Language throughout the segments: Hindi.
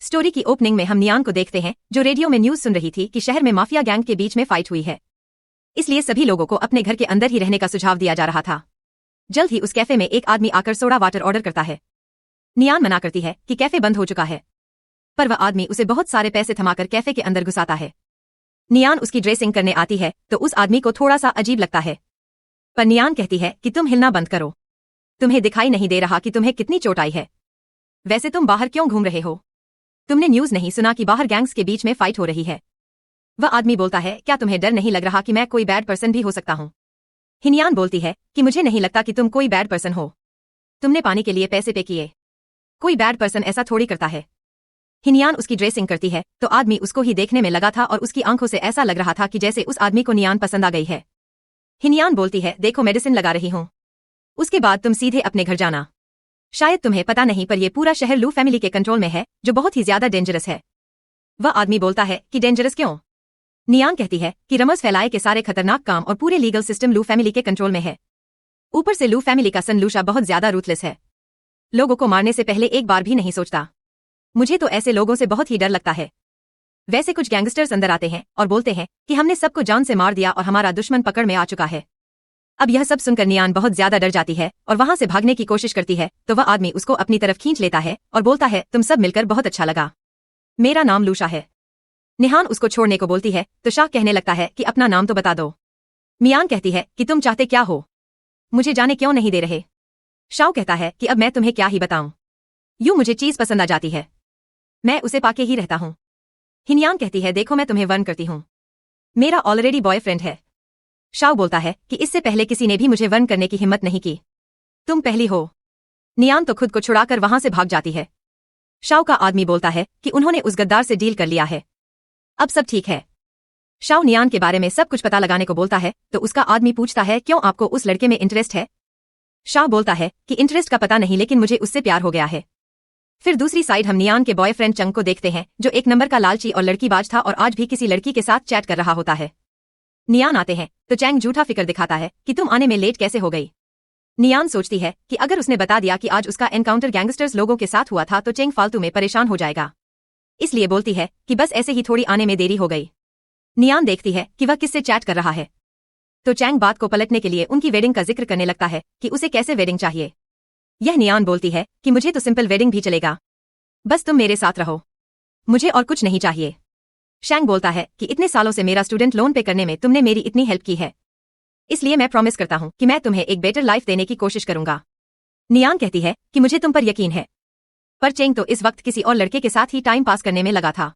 स्टोरी की ओपनिंग में हम नियान को देखते हैं जो रेडियो में न्यूज सुन रही थी कि शहर में माफिया गैंग के बीच में फाइट हुई है। इसलिए सभी लोगों को अपने घर के अंदर ही रहने का सुझाव दिया जा रहा था। जल्द ही उस कैफे में एक आदमी आकर सोडा वाटर ऑर्डर करता है। नियान मना करती है कि कैफे बंद हो चुका है, पर वह आदमी उसे बहुत सारे पैसे थमाकर कैफे के अंदर घुसाता है। नियान उसकी ड्रेसिंग करने आती है तो उस आदमी को थोड़ा सा अजीब लगता है, पर नियान कहती है कि तुम हिलना बंद करो, तुम्हें दिखाई नहीं दे रहा कि तुम्हें कितनी चोट आई है? वैसे तुम बाहर क्यों घूम रहे हो? तुमने न्यूज नहीं सुना कि बाहर गैंग्स के बीच में फाइट हो रही है? वह आदमी बोलता है, क्या तुम्हें डर नहीं लग रहा कि मैं कोई बैड पर्सन भी हो सकता हूँ? हिनियान बोलती है कि मुझे नहीं लगता कि तुम कोई बैड पर्सन हो, तुमने पानी के लिए पैसे पे किए, कोई बैड पर्सन ऐसा थोड़ी करता है। हिनियान उसकी ड्रेसिंग करती है तो आदमी उसको ही देखने में लगा था और उसकी आंखों से ऐसा लग रहा था कि जैसे उस आदमी को नियान पसंद आ गई है। हिनियान बोलती है, देखो मेडिसिन लगा रही हूँ, उसके बाद तुम सीधे अपने घर जाना। शायद तुम्हें पता नहीं पर यह पूरा शहर लू फैमिली के कंट्रोल में है, जो बहुत ही ज्यादा डेंजरस है। वह आदमी बोलता है कि डेंजरस क्यों? नियान कहती है कि रमज फैलाए के सारे खतरनाक काम और पूरे लीगल सिस्टम लू फैमिली के कंट्रोल में है। ऊपर से लू फैमिली का सन लूशा बहुत ज्यादा रूथलेस है, लोगों को मारने से पहले एक बार भी नहीं सोचता। मुझे तो ऐसे लोगों से बहुत ही डर लगता है। वैसे कुछ गैंगस्टर्स अंदर आते हैं और बोलते हैं कि हमने सबको जान से मार दिया और हमारा दुश्मन पकड़ में आ चुका है। अब यह सब सुनकर नियान बहुत ज्यादा डर जाती है और वहां से भागने की कोशिश करती है तो वह आदमी उसको अपनी तरफ खींच लेता है और बोलता है, तुम सब मिलकर बहुत अच्छा लगा, मेरा नाम लूशा है। निहान उसको छोड़ने को बोलती है तो शाह कहने लगता है कि अपना नाम तो बता दो। मियान कहती है कि तुम चाहते क्या हो, मुझे जाने क्यों नहीं दे रहे? शाह कहता है कि अब मैं तुम्हें क्या ही बताऊं, यूं मुझे चीज पसंद आ जाती है, मैं उसे पाके ही रहता हूं। हिनियान कहती है, देखो मैं तुम्हें वन करती हूं, मेरा ऑलरेडी बॉयफ्रेंड है। शाह बोलता है कि इससे पहले किसी ने भी मुझे वन करने की हिम्मत नहीं की, तुम पहली हो। नियान तो खुद को छुड़ाकर वहां से भाग जाती है। शाह का आदमी बोलता है कि उन्होंने उस गद्दार से डील कर लिया है, अब सब ठीक है। शाह नियान के बारे में सब कुछ पता लगाने को बोलता है तो उसका आदमी पूछता है, क्यों आपको उस लड़के में इंटरेस्ट है? शाह बोलता है कि इंटरेस्ट का पता नहीं, लेकिन मुझे उससे प्यार हो गया है। फिर दूसरी साइड हम नियान के बॉयफ्रेंड चंग को देखते हैं जो एक नंबर का लालची और लड़कीबाज था और आज भी किसी लड़की के साथ चैट कर रहा होता है। नियान आते हैं तो चैंग झूठा फिक्र दिखाता है कि तुम आने में लेट कैसे हो गई। नियान सोचती है कि अगर उसने बता दिया कि आज उसका एनकाउंटर गैंगस्टर्स लोगों के साथ हुआ था तो चैंग फालतू में परेशान हो जाएगा, इसलिए बोलती है कि बस ऐसे ही थोड़ी आने में देरी हो गई। नियान देखती है कि वह किससे चैट कर रहा है तो चैंग बात को पलटने के लिए उनकी वेडिंग का जिक्र करने लगता है कि उसे कैसे वेडिंग चाहिए। यह नियान बोलती है कि मुझे तो सिंपल वेडिंग भी चलेगा, बस तुम मेरे साथ रहो, मुझे और कुछ नहीं चाहिए। शैंग बोलता है कि इतने सालों से मेरा स्टूडेंट लोन पे करने में तुमने मेरी इतनी हेल्प की है, इसलिए मैं प्रॉमिस करता हूं कि मैं तुम्हें एक बेटर लाइफ देने की कोशिश करूंगा। नियान कहती है कि मुझे तुम पर यकीन है, पर चेंग तो इस वक्त किसी और लड़के के साथ ही टाइम पास करने में लगा था।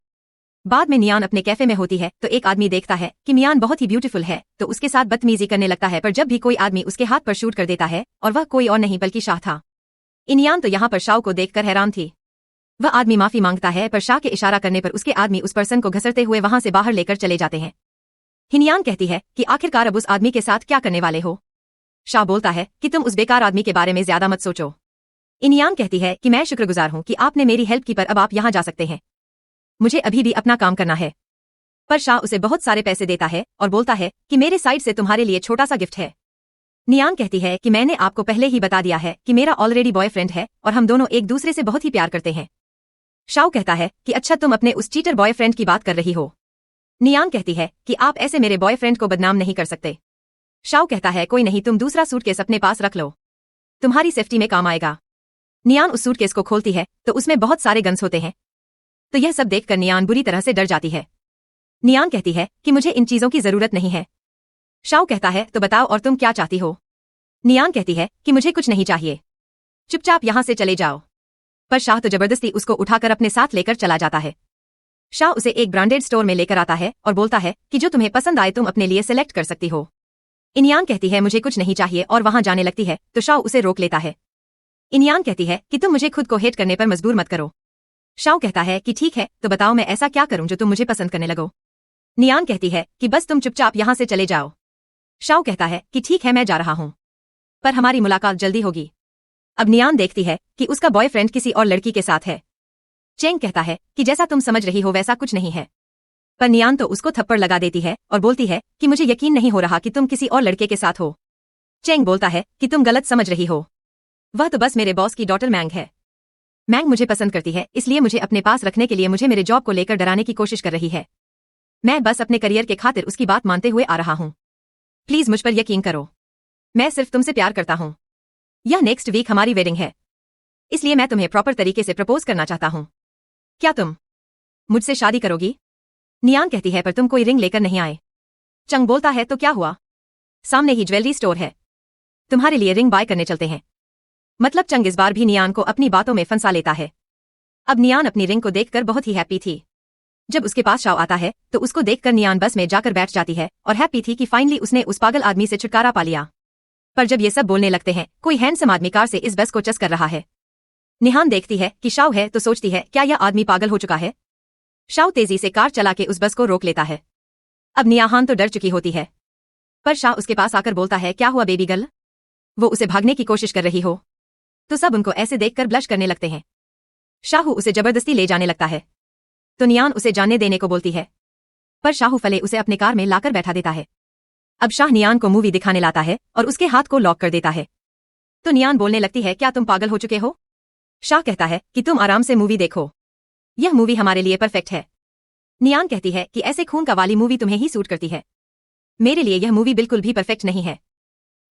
बाद में नियान अपने कैफे में होती है तो एक आदमी देखता है कि मियान बहुत ही ब्यूटीफुल है तो उसके साथ बदतमीजी करने लगता है, पर जब भी कोई आदमी उसके हाथ पर शूट कर देता है और वह कोई और नहीं बल्कि शाह था। इनियान तो यहाँ पर शाह को देखकर हैरान थी। वह आदमी माफी मांगता है पर शाह के इशारा करने पर उसके आदमी उस पर्सन को घसरते हुए वहां से बाहर लेकर चले जाते हैं। हिनियान कहती है कि आखिरकार अब उस आदमी के साथ क्या करने वाले हो? शाह बोलता है कि तुम उस बेकार आदमी के बारे में ज्यादा मत सोचो। इनियान कहती है कि मैं शुक्रगुजार हूं कि आपने मेरी हेल्प की, पर अब आप यहां जा सकते हैं, मुझे अभी भी अपना काम करना है। पर शाह उसे बहुत सारे पैसे देता है और बोलता है कि मेरे साइड से तुम्हारे लिए छोटा सा गिफ्ट है। नियान कहती है कि मैंने आपको पहले ही बता दिया है कि मेरा ऑलरेडी बॉयफ्रेंड है और हम दोनों एक दूसरे से बहुत ही प्यार करते हैं। शाह कहता है कि अच्छा, तुम अपने उस चीटर बॉयफ्रेंड की बात कर रही हो। नियान कहती है कि आप ऐसे मेरे बॉयफ्रेंड को बदनाम नहीं कर सकते। शाह कहता है, कोई नहीं, तुम दूसरा सूटकेस अपने पास रख लो, तुम्हारी सेफ्टी में काम आएगा। नियान उस सूटकेस को खोलती है तो उसमें बहुत सारे गन्स होते हैं, तो यह सब देखकर नियान बुरी तरह से डर जाती है। नियान कहती है कि मुझे इन चीजों की जरूरत नहीं है। शाह कहता है, तो बताओ और तुम क्या चाहती हो? नियान कहती है कि मुझे कुछ नहीं चाहिए, चुपचाप यहां से चले जाओ। पर शाह तो जबरदस्ती उसको उठाकर अपने साथ लेकर चला जाता है। शाह उसे एक ब्रांडेड स्टोर में लेकर आता है और बोलता है कि जो तुम्हें पसंद आए तुम अपने लिए सिलेक्ट कर सकती हो। इनियान कहती है मुझे कुछ नहीं चाहिए और वहां जाने लगती है तो शाह उसे रोक लेता है। इनियान कहती है कि तुम मुझे खुद को हेट करने पर मजबूर मत करो। शाह कहता है कि ठीक है, तो बताओ मैं ऐसा क्या करूं जो तुम मुझे पसंद करने लगो। नियान कहती है कि बस तुम चुपचाप यहां से चले जाओ। शाह कहता है कि ठीक है, मैं जा रहा हूं, पर हमारी मुलाकात जल्दी होगी। अब नियान देखती है कि उसका बॉयफ्रेंड किसी और लड़की के साथ है। चेंग कहता है कि जैसा तुम समझ रही हो वैसा कुछ नहीं है, पर नियान तो उसको थप्पड़ लगा देती है और बोलती है कि मुझे यकीन नहीं हो रहा कि तुम किसी और लड़के के साथ हो। चेंग बोलता है कि तुम गलत समझ रही हो, वह तो बस मेरे बॉस की डॉटर मैंग है। मैंग मुझे पसंद करती है, इसलिए मुझे अपने पास रखने के लिए मुझे मेरे जॉब को लेकर डराने की कोशिश कर रही है। मैं बस अपने करियर के खातिर उसकी बात मानते हुए आ रहा हूं। प्लीज मुझ पर यकीन करो। मैं सिर्फ तुमसे प्यार करता हूं। यह नेक्स्ट वीक हमारी वेडिंग है, इसलिए मैं तुम्हें प्रॉपर तरीके से प्रपोज करना चाहता हूं। क्या तुम मुझसे शादी करोगी? नियान कहती है, पर तुम कोई रिंग लेकर नहीं आए। चंग बोलता है, तो क्या हुआ? सामने ही ज्वेलरी स्टोर है, तुम्हारे लिए रिंग बाय करने चलते हैं। मतलब चंग इस बार भी नियान को अपनी बातों में फंसा लेता है। अब नियान अपनी रिंग को देखकर बहुत ही हैप्पी थी। जब उसके पास शाओ आता है तो उसको देखकर नियान बस में जाकर बैठ जाती है और हैप्पी थी कि फाइनली उसने उस पागल आदमी से छुटकारा पा लिया। पर जब ये सब बोलने लगते हैं, कोई हैंडसम आदमी कार से इस बस को चस कर रहा है। निहान देखती है कि शाओ है तो सोचती है, क्या यह आदमी पागल हो चुका है? शाओ तेजी से कार चला के उस बस को रोक लेता है। अब नियाहान तो डर चुकी होती है, पर शाओ उसके पास आकर बोलता है, क्या हुआ बेबी गर्ल? वो उसे भागने की कोशिश कर रही हो तो सब उनको ऐसे देखकर ब्लश करने लगते हैं। शाहू उसे जबरदस्ती ले जाने लगता है तो नियान उसे जाने देने को बोलती है, पर शाहू फले उसे अपने कार में लाकर बैठा देता है। अब शाह नियान को मूवी दिखाने लाता है और उसके हाथ को लॉक कर देता है। तो नियान बोलने लगती है, क्या तुम पागल हो चुके हो? शाह कहता है कि तुम आराम से मूवी देखो, यह मूवी हमारे लिए परफेक्ट है। नियान कहती है कि ऐसे खून का वाली मूवी तुम्हें ही सूट करती है, मेरे लिए यह मूवी बिल्कुल भी परफेक्ट नहीं है।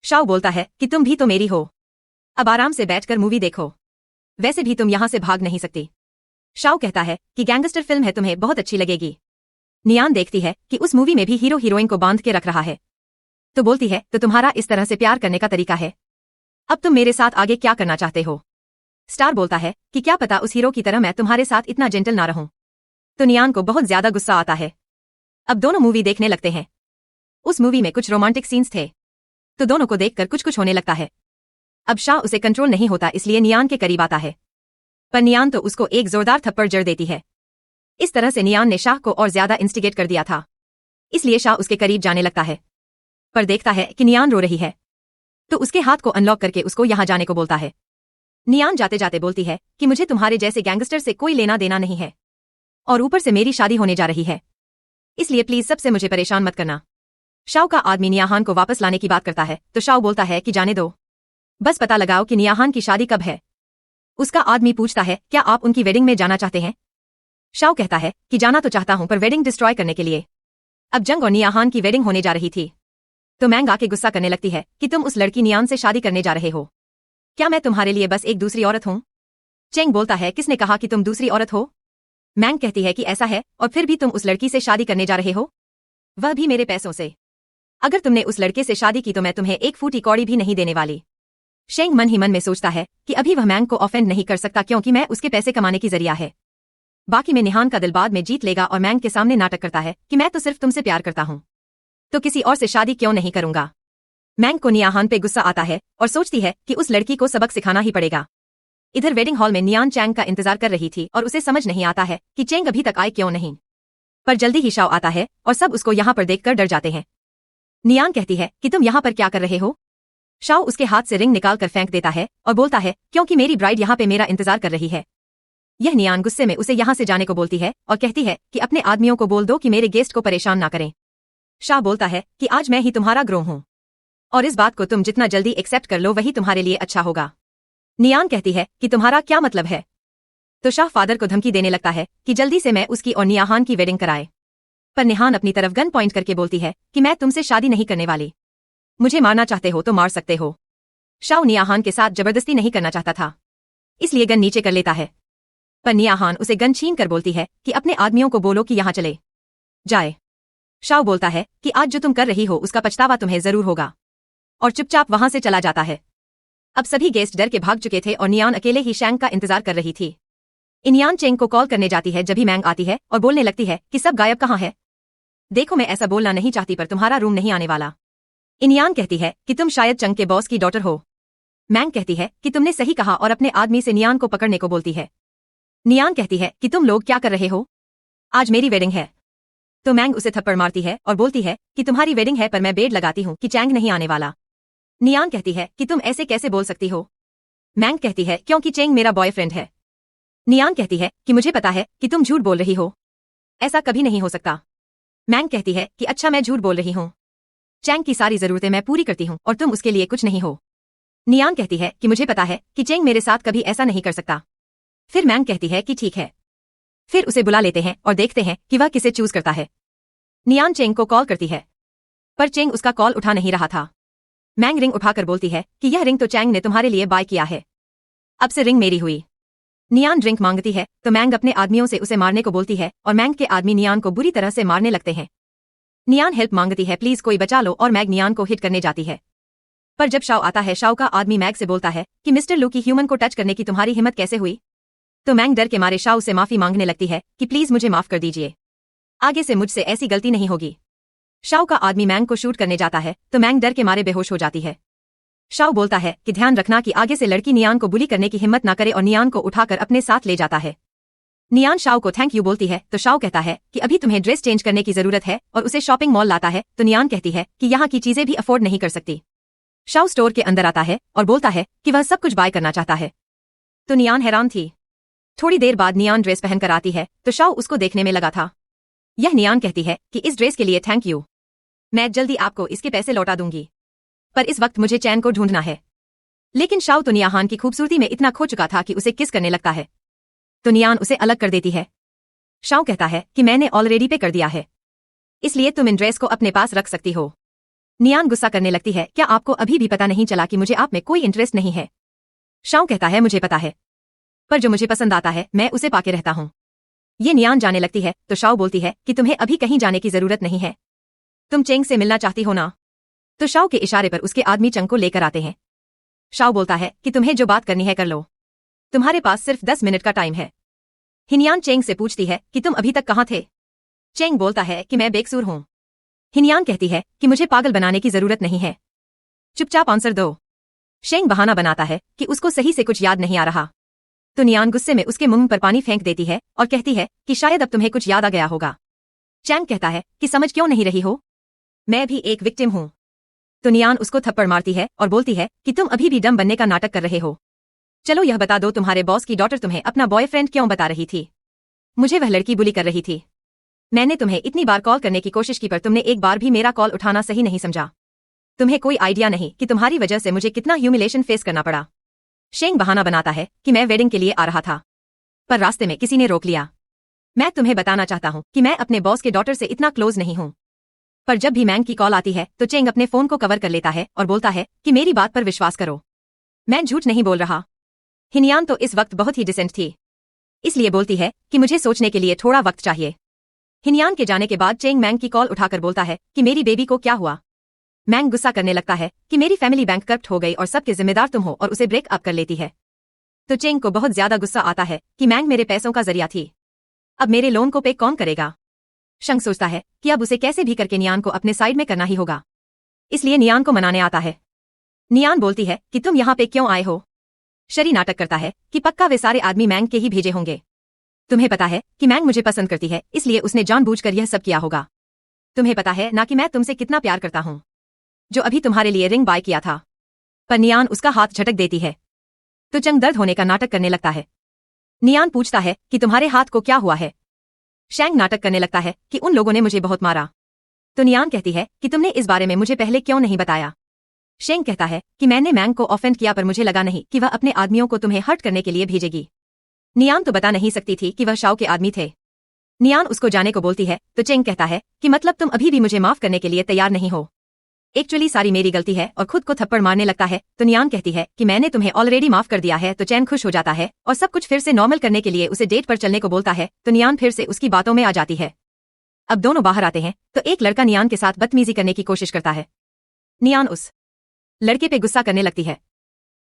शाओ बोलता है कि तुम भी तो मेरी हो, अब आराम से बैठकर मूवी देखो, वैसे भी तुम यहां से भाग नहीं सकती। शाओ कहता है कि गैंगस्टर फिल्म है, तुम्हें बहुत अच्छी लगेगी। नियान देखती है कि उस मूवी में भी हीरो हीरोइन को बांध के रख रहा है, तो बोलती है, तो तुम्हारा इस तरह से प्यार करने का तरीका है? अब तुम मेरे साथ आगे क्या करना चाहते हो? स्टार बोलता है कि क्या पता उस हीरो की तरह मैं तुम्हारे साथ इतना जेंटल ना रहूं। तो नियान को बहुत ज्यादा गुस्सा आता है। अब दोनों मूवी देखने लगते हैं। उस मूवी में कुछ रोमांटिक सीन्स थे, तो दोनों को देखकर कुछ कुछ होने लगता है। अब शाह उसे कंट्रोल नहीं होता, इसलिए नियान के करीब आता है, पर नियान तो उसको एक जोरदार थप्पड़ जड़ देती है। इस तरह से नियान ने शाह को और ज्यादा इंस्टिगेट कर दिया था, इसलिए शाह उसके करीब जाने लगता है, पर देखता है कि नियान रो रही है, तो उसके हाथ को अनलॉक करके उसको यहां जाने को बोलता है। नियान जाते जाते बोलती है कि मुझे तुम्हारे जैसे गैंगस्टर से कोई लेना देना नहीं है, और ऊपर से मेरी शादी होने जा रही है, इसलिए प्लीज सबसे मुझे परेशान मत करना। शाओ का आदमी नियाहान को वापस लाने की बात करता है, तो शाओ बोलता है कि जाने दो, बस पता लगाओ कि नियाहान की शादी कब है। उसका आदमी पूछता है, क्या आप उनकी वेडिंग में जाना चाहते हैं? शाओ कहता है कि जाना तो चाहता हूं, पर वेडिंग डिस्ट्रॉय करने के लिए। अब जंग और नियाहान की वेडिंग होने जा रही थी, तो मैंग आके गुस्सा करने लगती है कि तुम उस लड़की नियान से शादी करने जा रहे हो, क्या मैं तुम्हारे लिए बस एक दूसरी औरत हूं? चेंग बोलता है, किसने कहा कि तुम दूसरी औरत हो? मैंग कहती है कि ऐसा है, और फिर भी तुम उस लड़की से शादी करने जा रहे हो, वह भी मेरे पैसों से। अगर तुमने उस लड़के से शादी की तो मैं तुम्हें एक फूटी कौड़ी भी नहीं देने वाली। शेंग मन ही मन में सोचता है कि अभी वह मैंग को ऑफेंड नहीं कर सकता, क्योंकि मैं उसके पैसे कमाने की जरिया है। बाकी में निहान का दिल बाद में जीत लेगा और मैंग के सामने नाटक करता है कि मैं तो सिर्फ तुमसे प्यार करता हूं, तो किसी और से शादी क्यों नहीं करूंगा। मैंग को नियाहान पे गुस्सा आता है और सोचती है कि उस लड़की को सबक सिखाना ही पड़ेगा। इधर वेडिंग हॉल में नियान चैंग का इंतजार कर रही थी और उसे समझ नहीं आता है कि चेंग अभी तक आए क्यों नहीं, पर जल्दी ही शाओ आता है और सब उसको यहाँ पर देखकर डर जाते हैं। नियान कहती है कि तुम यहाँ पर क्या कर रहे हो? शाओ उसके हाथ से रिंग निकाल कर फेंक देता है और बोलता है, क्योंकि मेरी ब्राइड यहाँ पे मेरा इंतजार कर रही है। यह नियान गुस्से में उसे यहाँ से जाने को बोलती है और कहती है कि अपने आदमियों को बोल दो कि मेरे गेस्ट को परेशान ना करें। शाह बोलता है कि आज मैं ही तुम्हारा ग्रोम हूँ, और इस बात को तुम जितना जल्दी एक्सेप्ट कर लो वही तुम्हारे लिए अच्छा होगा। नियान कहती है कि तुम्हारा क्या मतलब है? तो शाह फादर को धमकी देने लगता है कि जल्दी से मैं उसकी और नियाहान की वेडिंग कराए, पर निहान अपनी तरफ गन पॉइंट करके बोलती है कि मैं तुमसे शादी नहीं करने वाली, मुझे मारना चाहते हो तो मार सकते हो। शाओ नियाहान के साथ जबरदस्ती नहीं करना चाहता था, इसलिए गन नीचे कर लेता है, पर नियाहान उसे गन छीन कर बोलती है कि अपने आदमियों को बोलो कि यहाँ चले जाए। शाओ बोलता है कि आज जो तुम कर रही हो उसका पछतावा तुम्हें जरूर होगा, और चुपचाप वहां से चला जाता है। अब सभी गेस्ट डर के भाग चुके थे और नियान अकेले ही शैंग का इंतजार कर रही थी। इनियान चेंग को कॉल करने जाती है, जभी मैंग आती है और बोलने लगती है कि सब गायब कहाँ है? देखो मैं ऐसा बोलना नहीं चाहती, पर तुम्हारा रूम नहीं आने वाला। इनियान कहती है कि तुम शायद चंग के बॉस की डॉटर हो। मैंग कहती है कि तुमने सही कहा और अपने आदमी से नियान को पकड़ने को बोलती है। नियान कहती है कि तुम लोग क्या कर रहे हो, आज मेरी वेडिंग है। तो मैंग उसे थप्पड़ मारती है और बोलती है कि तुम्हारी वेडिंग है, पर मैं बेड लगाती हूँ कि चैंग नहीं आने वाला। नियान कहती है कि तुम ऐसे कैसे बोल सकती हो? मैंग कहती है क्योंकि चेंग मेरा बॉयफ्रेंड है। नियान कहती है कि मुझे पता है कि तुम झूठ बोल रही हो, ऐसा कभी नहीं हो सकता। मैंग कहती है कि अच्छा मैं झूठ बोल रही हूँ, चेंग की सारी जरूरतें मैं पूरी करती हूँ और तुम उसके लिए कुछ नहीं हो। नियान कहती है कि मुझे पता है कि चेंग मेरे साथ कभी ऐसा नहीं कर सकता। फिर मैंग कहती है कि ठीक है। फिर उसे बुला लेते हैं और देखते हैं कि वह किसे चूज करता है। नियान चेंग को कॉल करती है, पर चेंग उसका कॉल उठा नहीं रहा था। मैंग रिंग उठाकर बोलती है कि यह रिंग तो चैंग ने तुम्हारे लिए बाय किया है, अब से रिंग मेरी हुई। नियान ड्रिंक मांगती है तो मैंग अपने आदमियों से उसे मारने को बोलती है और मैंग के आदमी नियान को बुरी तरह से मारने लगते हैं। नियान हेल्प मांगती है, प्लीज कोई बचा लो, और मैग नियान को हिट करने जाती है। पर जब शाओ आता है, शाओ का आदमी मैग से बोलता है कि मिस्टर लू की ह्यूमन को टच करने की तुम्हारी हिम्मत कैसे हुई। तो मैंग डर के मारे शाओ से माफी मांगने लगती है कि प्लीज मुझे माफ कर दीजिए, आगे से मुझसे ऐसी गलती नहीं होगी। शाओ का आदमी मैंग को शूट करने जाता है तो मैंग डर के मारे बेहोश हो जाती है। शाओ बोलता है कि ध्यान रखना कि आगे से लड़की नियान को बुली करने की हिम्मत ना करे, और नियान को उठाकर अपने साथ ले जाता है। नियान शाओ को थैंक यू बोलती है तो शाओ कहता है कि अभी तुम्हें ड्रेस चेंज करने की जरूरत है, और उसे शॉपिंग मॉल लाता है। तो नियान कहती है कि यहाँ की चीजें भी अफोर्ड नहीं कर सकती। शाओ स्टोर के अंदर आता है और बोलता है कि वह सब कुछ बाय करना चाहता है। तो नियान हैरान थी। थोड़ी देर बाद नियान ड्रेस पहनकर आती है तो शाओ उसको देखने में लगा था। यह नियान कहती है कि इस ड्रेस के लिए थैंक यू, मैं जल्दी आपको इसके पैसे लौटा दूंगी, पर इस वक्त मुझे चैन को ढूंढना है। लेकिन शाओ तो नियाहान की खूबसूरती में इतना खो चुका था कि उसे किस करने लगता है। तो नियान उसे अलग कर देती है। शाओ कहता है कि मैंने ऑलरेडी पे कर दिया है, इसलिए तुम इन ड्रेस को अपने पास रख सकती हो। नियान गुस्सा करने लगती है, क्या आपको अभी भी पता नहीं चला कि मुझे आप में कोई इंटरेस्ट नहीं है। शाओ कहता है मुझे पता है, पर जो मुझे पसंद आता है मैं उसे पाके रहता हूँ। ये नियान जाने लगती है तो शाओ बोलती है कि तुम्हें अभी कहीं जाने की जरूरत नहीं है, तुम चेंग से मिलना चाहती हो ना। तो शाओ के इशारे पर उसके आदमी चंग को लेकर आते हैं। शाओ बोलता है कि तुम्हें जो बात करनी है कर लो, तुम्हारे पास सिर्फ 10 मिनट का टाइम है। हिनियान चेंग से पूछती है कि तुम अभी तक कहाँ थे। चेंग बोलता है कि मैं बेकसूर हूँ। हिनियान कहती है कि मुझे पागल बनाने की जरूरत नहीं है, चुपचाप आंसर दो। शेंग बहाना बनाता है कि उसको सही से कुछ याद नहीं आ रहा। तो नियान गुस्से में उसके मुंह पर पानी फेंक देती है और कहती है कि शायद अब तुम्हें कुछ याद आ गया होगा। चैंग कहता है कि समझ क्यों नहीं रही हो, मैं भी एक विक्टिम हूँ। तो नियान उसको थप्पड़ मारती है और बोलती है कि तुम अभी भी डम बनने का नाटक कर रहे हो। चलो यह बता दो, तुम्हारे बॉस की डॉटर तुम्हें अपना बॉयफ्रेंड क्यों बता रही थी। मुझे वह लड़की बुली कर रही थी। मैंने तुम्हें इतनी बार कॉल करने की कोशिश की पर तुमने एक बार भी मेरा कॉल उठाना सही नहीं समझा। तुम्हें कोई आइडिया नहीं कि तुम्हारी वजह से मुझे कितना ह्यूमिलेशन फेस करना पड़ा। शेंग बहाना बनाता है कि मैं वेडिंग के लिए आ रहा था, पर रास्ते में किसी ने रोक लिया। मैं तुम्हें बताना चाहता हूँ कि मैं अपने बॉस के डॉटर से इतना क्लोज नहीं हूँ। पर जब भी मैंग की कॉल आती है तो चेंग अपने फोन को कवर कर लेता है और बोलता है कि मेरी बात पर विश्वास करो, मैं झूठ नहीं बोल रहा। हिनियान तो इस वक्त बहुत ही डिसेंट थी, इसलिए बोलती है कि मुझे सोचने के लिए थोड़ा वक्त चाहिए। हिनियान के जाने के बाद चेंग मैंग की कॉल उठाकर बोलता है कि मेरी बेबी को क्या हुआ। मैंग गुस्सा करने लगता है कि मेरी फैमिली बैंक करप्ट हो गई और सबके जिम्मेदार तुम हो, और उसे ब्रेक अप कर लेती है। तो चेंग को बहुत ज्यादा गुस्सा आता है कि मैंग मेरे पैसों का जरिया थी, अब मेरे लोन को पे कौन करेगा। शंग सोचता है कि अब उसे कैसे भी करके नियान को अपने साइड में करना ही होगा, इसलिए नियान को मनाने आता है। नियान बोलती है कि तुम यहाँ पे क्यों आए हो। शरी नाटक करता है कि पक्का वे सारे आदमी मैंग के ही भेजे होंगे। तुम्हें पता है कि मैंग मुझे पसंद करती है, इसलिए उसने जानबूझकर यह सब किया होगा। तुम्हें पता है ना कि मैं तुमसे कितना प्यार करता हूँ, जो अभी तुम्हारे लिए रिंग बाय किया था। पर नियान उसका हाथ झटक देती है तो चंग दर्द होने का नाटक करने लगता है। नियान पूछता है कि तुम्हारे हाथ को क्या हुआ है। शैंग नाटक करने लगता है कि उन लोगों ने मुझे बहुत मारा। तो नियान कहती है कि तुमने इस बारे में मुझे पहले क्यों नहीं बताया। शेंग कहता है कि मैंने मैंग को ऑफेंड किया, पर मुझे लगा नहीं कि वह अपने आदमियों को तुम्हें हर्ट करने के लिए भेजेगी। नियान तो बता नहीं सकती थी कि वह शाओ के आदमी थे। नियान उसको जाने को बोलती है तो चेंग कहता है कि मतलब तुम अभी भी मुझे माफ करने के लिए तैयार नहीं हो। एक्चुअली सारी मेरी गलती है, और खुद को थप्पड़ मारने लगता है। तो नियान कहती है कि मैंने तुम्हें ऑलरेडी माफ कर दिया है। तो चैन खुश हो जाता है और सब कुछ फिर से नॉर्मल करने के लिए उसे डेट पर चलने को बोलता है। तो नियान फिर से उसकी बातों में आ जाती है। अब दोनों बाहर आते हैं तो एक लड़का नियान के साथ बदतमीजी करने की कोशिश करता है। नियान उस लड़के पे गुस्सा करने लगती है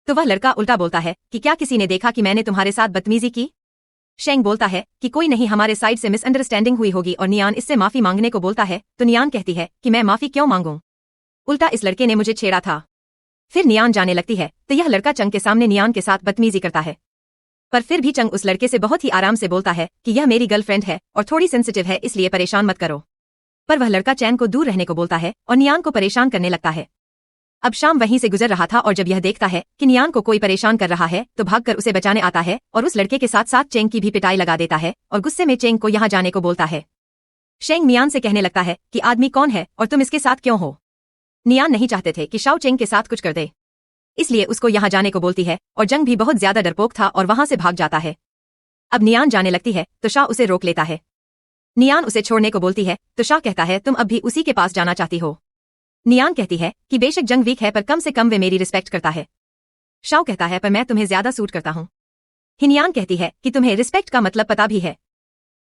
तो वह लड़का उल्टा बोलता है कि क्या किसी ने देखा कि मैंने तुम्हारे साथ बदतमीजी की। शेंग बोलता है कि कोई नहीं, हमारे साइड से मिसअंडरस्टैंडिंग हुई होगी, और नियान इससे माफी मांगने को बोलता है। तो नियान कहती है कि मैं माफी क्यों मांगूं, उल्टा इस लड़के ने मुझे छेड़ा था। फिर नियान जाने लगती है तो यह लड़का चंग के सामने नियान के साथ बदतमीजी करता है, पर फिर भी चंग उस लड़के से बहुत ही आराम से बोलता है कि यह मेरी गर्लफ्रेंड है और थोड़ी सेंसिटिव है, इसलिए परेशान मत करो। पर वह लड़का चैन को दूर रहने को बोलता है और नियान को परेशान करने लगता है। अब शाम वहीं से गुजर रहा था और जब यह देखता है कि नियान को कोई परेशान कर रहा है तो भागकर उसे बचाने आता है और उस लड़के के साथ साथ चेंग की भी पिटाई लगा देता है और गुस्से में चेंग को यहाँ जाने को बोलता है। शेंग नियान से कहने लगता है कि आदमी कौन है और तुम इसके साथ क्यों हो। नियान नहीं चाहते थे कि शाओ चेंग के साथ कुछ कर दे, इसलिए उसको यहाँ जाने को बोलती है और जंग भी बहुत ज्यादा डरपोक था और वहां से भाग जाता है। अब नियान जाने लगती है तो शाह उसे रोक लेता है। नियान उसे छोड़ने को बोलती है तो शाह कहता है तुम अब भी उसी के पास जाना चाहती हो। नियान कहती है कि बेशक जंग वीक है पर कम से कम वे मेरी रिस्पेक्ट करता है। शाह कहता है पर मैं तुम्हें ज्यादा सूट करता हूँ। हिनियान कहती है कि तुम्हें रिस्पेक्ट का मतलब पता भी है।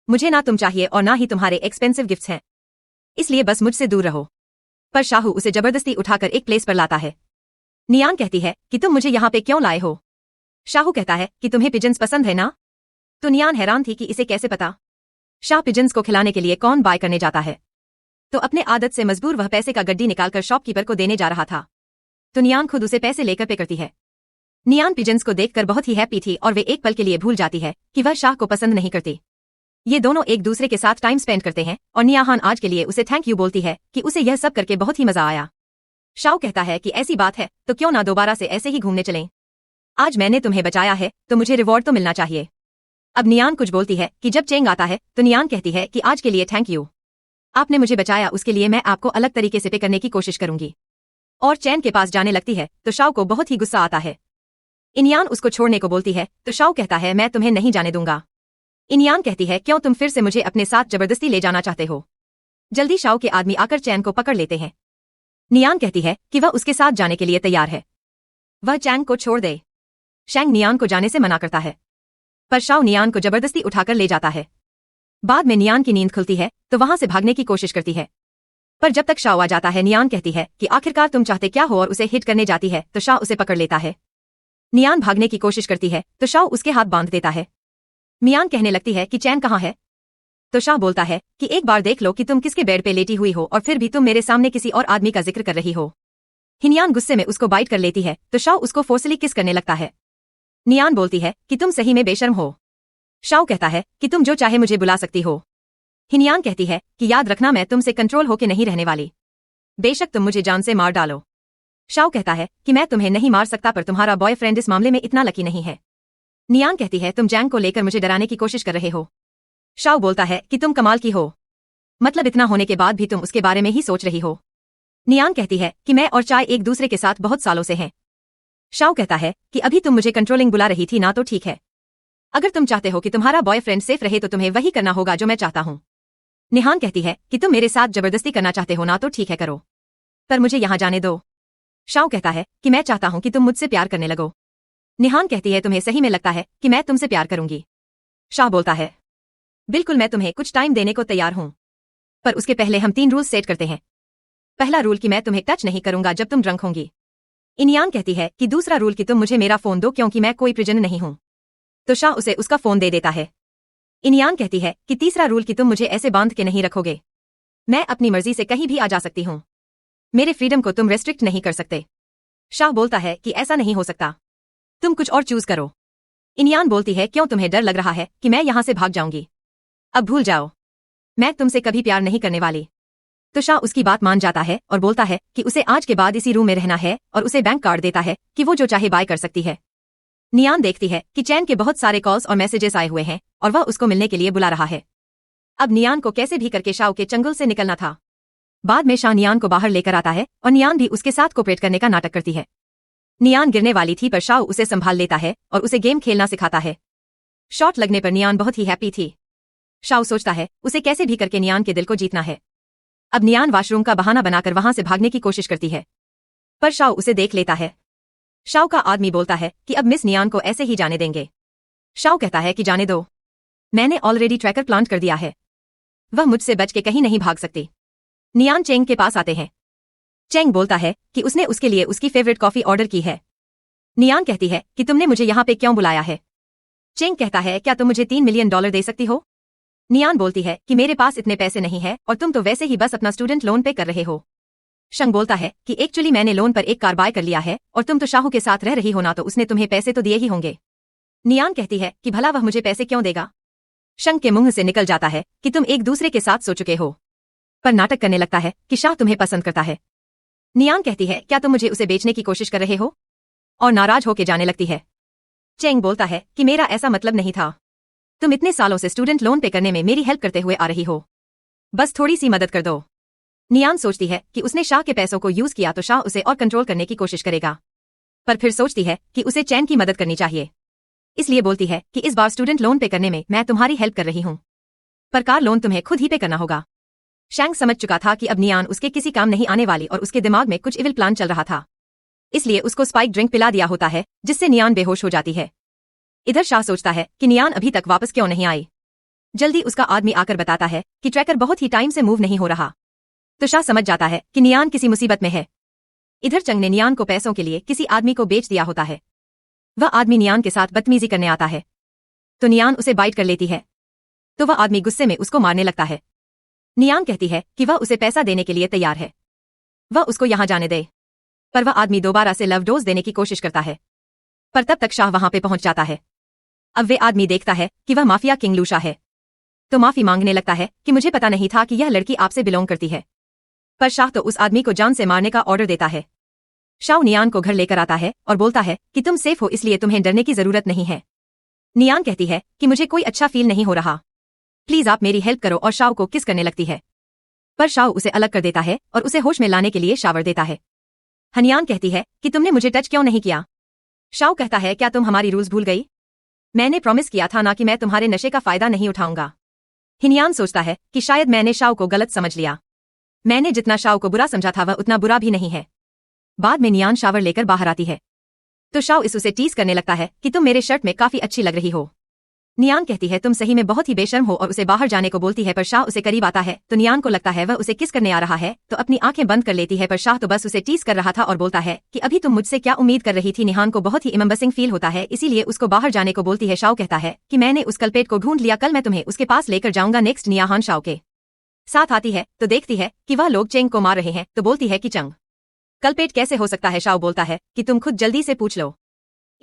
मुझे ना तुम चाहिए और ना ही तुम्हारे एक्सपेंसिव गिफ्ट्स हैं, इसलिए बस मुझसे दूर रहो। पर शाहू उसे जबरदस्ती उठाकर एक प्लेस पर लाता है। नियान कहती है कि तुम मुझे यहाँ पे क्यों लाए हो। शाहू कहता है कि तुम्हें पिजन्स पसंद है ना। तो नियान हैरान थी कि इसे कैसे पता। शाह पिजन्स को खिलाने के लिए कौन बाय करने जाता है। तो अपने आदत से मजबूर वह पैसे का गड्डी निकालकर शॉपकीपर को देने जा रहा था। तो नियान खुद उसे पैसे लेकर पे करती है। नियान पिजन्स को देखकर बहुत ही हैप्पी थी और वे एक पल के लिए भूल जाती है कि वह शाह को पसंद नहीं करती। ये दोनों एक दूसरे के साथ टाइम स्पेंड करते हैं और नियाहान आज के लिए उसे थैंक यू बोलती है कि उसे यह सब करके बहुत ही मजा आया। शाह कहता है कि ऐसी बात है तो क्यों ना दोबारा से ऐसे ही घूमने चलें। आज मैंने तुम्हें बचाया है तो मुझे रिवॉर्ड तो मिलना चाहिए। अब नियान कुछ बोलती है कि जब चेंग आता है तो नियान कहती है कि आज के लिए थैंक यू। आपने मुझे बचाया, उसके लिए मैं आपको अलग तरीके से पे करने की कोशिश करूंगी। और चैन के पास जाने लगती है तो शाह को बहुत ही गुस्सा आता है। इनियान उसको छोड़ने को बोलती है तो शाह कहता है मैं तुम्हें नहीं जाने दूंगा। इनियान कहती है क्यों तुम फिर से मुझे अपने साथ जबरदस्ती ले जाना चाहते हो। जल्दी शाह के आदमी आकर चैन को पकड़ लेते हैं। नियान कहती है कि वह उसके साथ जाने के लिए तैयार है, वह चैंग को छोड़ दे। शैंग नियान को जाने से मना करता है पर शाह नियान को जबरदस्ती उठाकर ले जाता है। बाद में नियान की नींद खुलती है तो वहां से भागने की कोशिश करती है पर जब तक शाह आ जाता है नियान कहती है कि आखिरकार तुम चाहते क्या हो और उसे हिट करने जाती है तो शाह उसे पकड़ लेता है। नियान भागने की कोशिश करती है तो शाह उसके हाथ बांध देता है। मियान कहने लगती है कि चैन कहाँ है। तो शाह बोलता है कि एक बार देख लो कि तुम किसके बेड पे लेटी हुई हो और फिर भी तुम मेरे सामने किसी और आदमी का जिक्र कर रही हो। हिनियान गुस्से में उसको बाइट कर लेती है तो शाह उसको फोर्सली किस करने लगता है। नियान बोलती है कि तुम सही में बेशर्म हो। शाह कहता है कि तुम जो चाहे मुझे बुला सकती हो। हिनियान कहती है कि याद रखना मैं तुमसे कंट्रोल होके नहीं रहने वाली, बेशक तुम मुझे जान से मार डालो। शाह कहता है कि मैं तुम्हें नहीं मार सकता पर तुम्हारा बॉयफ्रेंड इस मामले में इतना लकी नहीं है। नियान कहती है तुम जैंग को लेकर मुझे डराने की कोशिश कर रहे हो। शाह बोलता है कि तुम कमाल की हो, मतलब इतना होने के बाद भी तुम उसके बारे में ही सोच रही हो। नियान कहती है कि मैं और चाय एक दूसरे के साथ बहुत सालों से हैं। शाह कहता है कि अभी तुम मुझे कंट्रोलिंग बुला रही थी ना, तो ठीक है, अगर तुम चाहते हो कि तुम्हारा बॉयफ्रेंड सेफ रहे तो तुम्हें वही करना होगा जो मैं चाहता हूँ। निहान कहती है कि तुम मेरे साथ जबरदस्ती करना चाहते हो ना, तो ठीक है करो, पर मुझे यहाँ जाने दो। शाह कहता है कि मैं चाहता हूँ कि तुम मुझसे प्यार करने लगो। निहान कहती है तुम्हें सही में लगता है कि मैं तुमसे प्यार करूंगी। शाह बोलता है बिल्कुल, मैं तुम्हें कुछ टाइम देने को तैयार हूँ, पर उसके पहले हम 3 रूल्स सेट करते हैं। पहला रूल कि मैं तुम्हें टच नहीं करूंगा जब तुम ड्रंक होंगी। इनियान कहती है कि दूसरा रूल कि तुम मुझे मेरा फोन दो क्योंकि मैं कोई प्रिजन नहीं हूं। तो शाह उसे उसका फोन दे देता है। इनियान कहती है कि तीसरा रूल कि तुम मुझे ऐसे बांध के नहीं रखोगे, मैं अपनी मर्जी से कहीं भी आ जा सकती हूं, मेरे फ्रीडम को तुम रेस्ट्रिक्ट नहीं कर सकते। शाह बोलता है कि ऐसा नहीं हो सकता, तुम कुछ और चूज करो। इनियान बोलती है क्यों तुम्हें डर लग रहा है कि मैं यहां से भाग जाऊंगी, अब भूल जाओ, मैं तुमसे कभी प्यार नहीं करने वाली। तो शाह उसकी बात मान जाता है और बोलता है कि उसे आज के बाद इसी रूम में रहना है और उसे बैंक कार्ड देता है कि वो जो चाहे बाय कर सकती है। नियान देखती है कि चैन के बहुत सारे कॉल्स और मैसेजेस आए हुए हैं और वह उसको मिलने के लिए बुला रहा है। अब नियान को कैसे भी करके शाह के चंगुल से निकलना था। बाद में शाह नियान को बाहर लेकर आता है और नियान भी उसके साथ कोऑपरेट करने का नाटक करती है। नियान गिरने वाली थी पर शाह उसे संभाल लेता है और उसे गेम खेलना सिखाता है। शॉट लगने पर नियान बहुत ही हैप्पी थी। शाह सोचता है उसे कैसे भी करके नियान के दिल को जीतना है। अब नियान वॉशरूम का बहाना बनाकर वहां से भागने की कोशिश करती है पर शाह उसे देख लेता है। शाह का आदमी बोलता है कि अब मिस नियान को ऐसे ही जाने देंगे। शाह कहता है कि जाने दो, मैंने ऑलरेडी ट्रैकर प्लांट कर दिया है, वह मुझसे बच के कहीं नहीं भाग सकती। नियान चेंग के पास आते हैं। चेंग बोलता है कि उसने उसके लिए उसकी फेवरेट कॉफी ऑर्डर की है। नियान कहती है कि तुमने मुझे यहाँ पे क्यों बुलाया है। चेंग कहता है क्या तुम मुझे $3 मिलियन दे सकती हो। नियान बोलती है कि मेरे पास इतने पैसे नहीं है और तुम तो वैसे ही बस अपना स्टूडेंट लोन पे कर रहे हो। शंग बोलता है कि एक्चुअली मैंने लोन पर एक कार बाय कर लिया है और तुम तो शाहू के साथ रह रही हो ना, तो उसने तुम्हें पैसे तो दिए ही होंगे। नियान कहती है कि भला वह मुझे पैसे क्यों देगा। शंग के मुंह से निकल जाता है कि तुम एक दूसरे के साथ सो चुके हो, पर नाटक करने लगता है कि शाह तुम्हें पसंद करता है। नियान कहती है क्या तुम मुझे उसे बेचने की कोशिश कर रहे हो, और नाराज होके जाने लगती है। चेंग बोलता है कि मेरा ऐसा मतलब नहीं था, तुम इतने सालों से स्टूडेंट लोन पे करने में मेरी हेल्प करते हुए आ रही हो, बस थोड़ी सी मदद कर दो। नियान सोचती है कि उसने शाह के पैसों को यूज किया तो शाह उसे और कंट्रोल करने की कोशिश करेगा, पर फिर सोचती है कि उसे चैन की मदद करनी चाहिए। इसलिए बोलती है कि इस बार स्टूडेंट लोन पे करने में मैं तुम्हारी हेल्प कर रही हूँ, पर कार लोन तुम्हें खुद ही पे करना होगा। शैंक समझ चुका था कि अब नियान उसके किसी काम नहीं आने वाली और उसके दिमाग में कुछ इविल प्लान चल रहा था, इसलिए उसको स्पाइक ड्रिंक पिला दिया होता है जिससे नियान बेहोश हो जाती है। इधर शाह सोचता है कि नियान अभी तक वापस क्यों नहीं आई। जल्दी उसका आदमी आकर बताता है कि ट्रैकर बहुत ही टाइम से मूव नहीं हो रहा, तो शाह समझ जाता है कि नियान किसी मुसीबत में है। इधर चंग ने नियान को पैसों के लिए किसी आदमी को बेच दिया होता है। वह आदमी नियान के साथ बदतमीजी करने आता है, तो नियान उसे बाइट कर लेती है, तो वह आदमी गुस्से में उसको मारने लगता है। नियान कहती है कि वह उसे पैसा देने के लिए तैयार है, वह उसको यहां जाने दे, पर वह आदमी दोबारा से लव डोज देने की कोशिश करता है, पर तब तक शाह वहां पे पहुंच जाता है। अब वे आदमी देखता है कि वह माफिया किंग लूशा है, तो माफी मांगने लगता है कि मुझे पता नहीं था कि यह लड़की आपसे बिलोंग करती है, पर शाह तो उस आदमी को जान से मारने का ऑर्डर देता है। शाह नियान को घर लेकर आता है और बोलता है कि तुम सेफ हो, इसलिए तुम्हें डरने की जरूरत नहीं है। नियान कहती है कि मुझे कोई अच्छा फील नहीं हो रहा, प्लीज आप मेरी हेल्प करो, और शाह को किस करने लगती है, पर शाह उसे अलग कर देता है और उसे होश में लाने के लिए शावर देता है। हनियान कहती है कि तुमने मुझे टच क्यों नहीं किया। शाह कहता है क्या तुम हमारी रूल्स भूल गई, मैंने प्रॉमिस किया था ना कि मैं तुम्हारे नशे का फायदा नहीं उठाऊंगा। हिनियान सोचता है कि शायद मैंने शाह को गलत समझ लिया, मैंने जितना शाह को बुरा समझा था वह उतना बुरा भी नहीं है। बाद में नियान शावर लेकर बाहर आती है, तो शाह उसे टीज करने लगता है कि तुम मेरे शर्ट में काफी अच्छी लग रही हो। नियान कहती है तुम सही में बहुत ही बेशर्म हो और उसे बाहर जाने को बोलती है, पर शाह उसे करीब आता है तो नियान को लगता है वह उसे किस करने आ रहा है, तो अपनी आंखें बंद कर लेती है, पर शाह तो बस उसे टीज कर रहा था और बोलता है कि अभी तुम मुझसे क्या उम्मीद कर रही थी। निहान को बहुत ही एम्बैरेसिंग फील होता है, इसीलिए उसको बाहर जाने को बोलती है। शाह कहता है कि मैंने उस कल्पेट को ढूंढ लिया, कल मैं तुम्हें उसके पास लेकर जाऊंगा। नेक्स्ट नियान शाह के साथ आती है तो देखती है कि वह लोग चेंग को मार रहे हैं, तो बोलती है कि चंग कल्पेट कैसे हो सकता है। शाह बोलता है कि तुम खुद जल्दी से पूछ लो।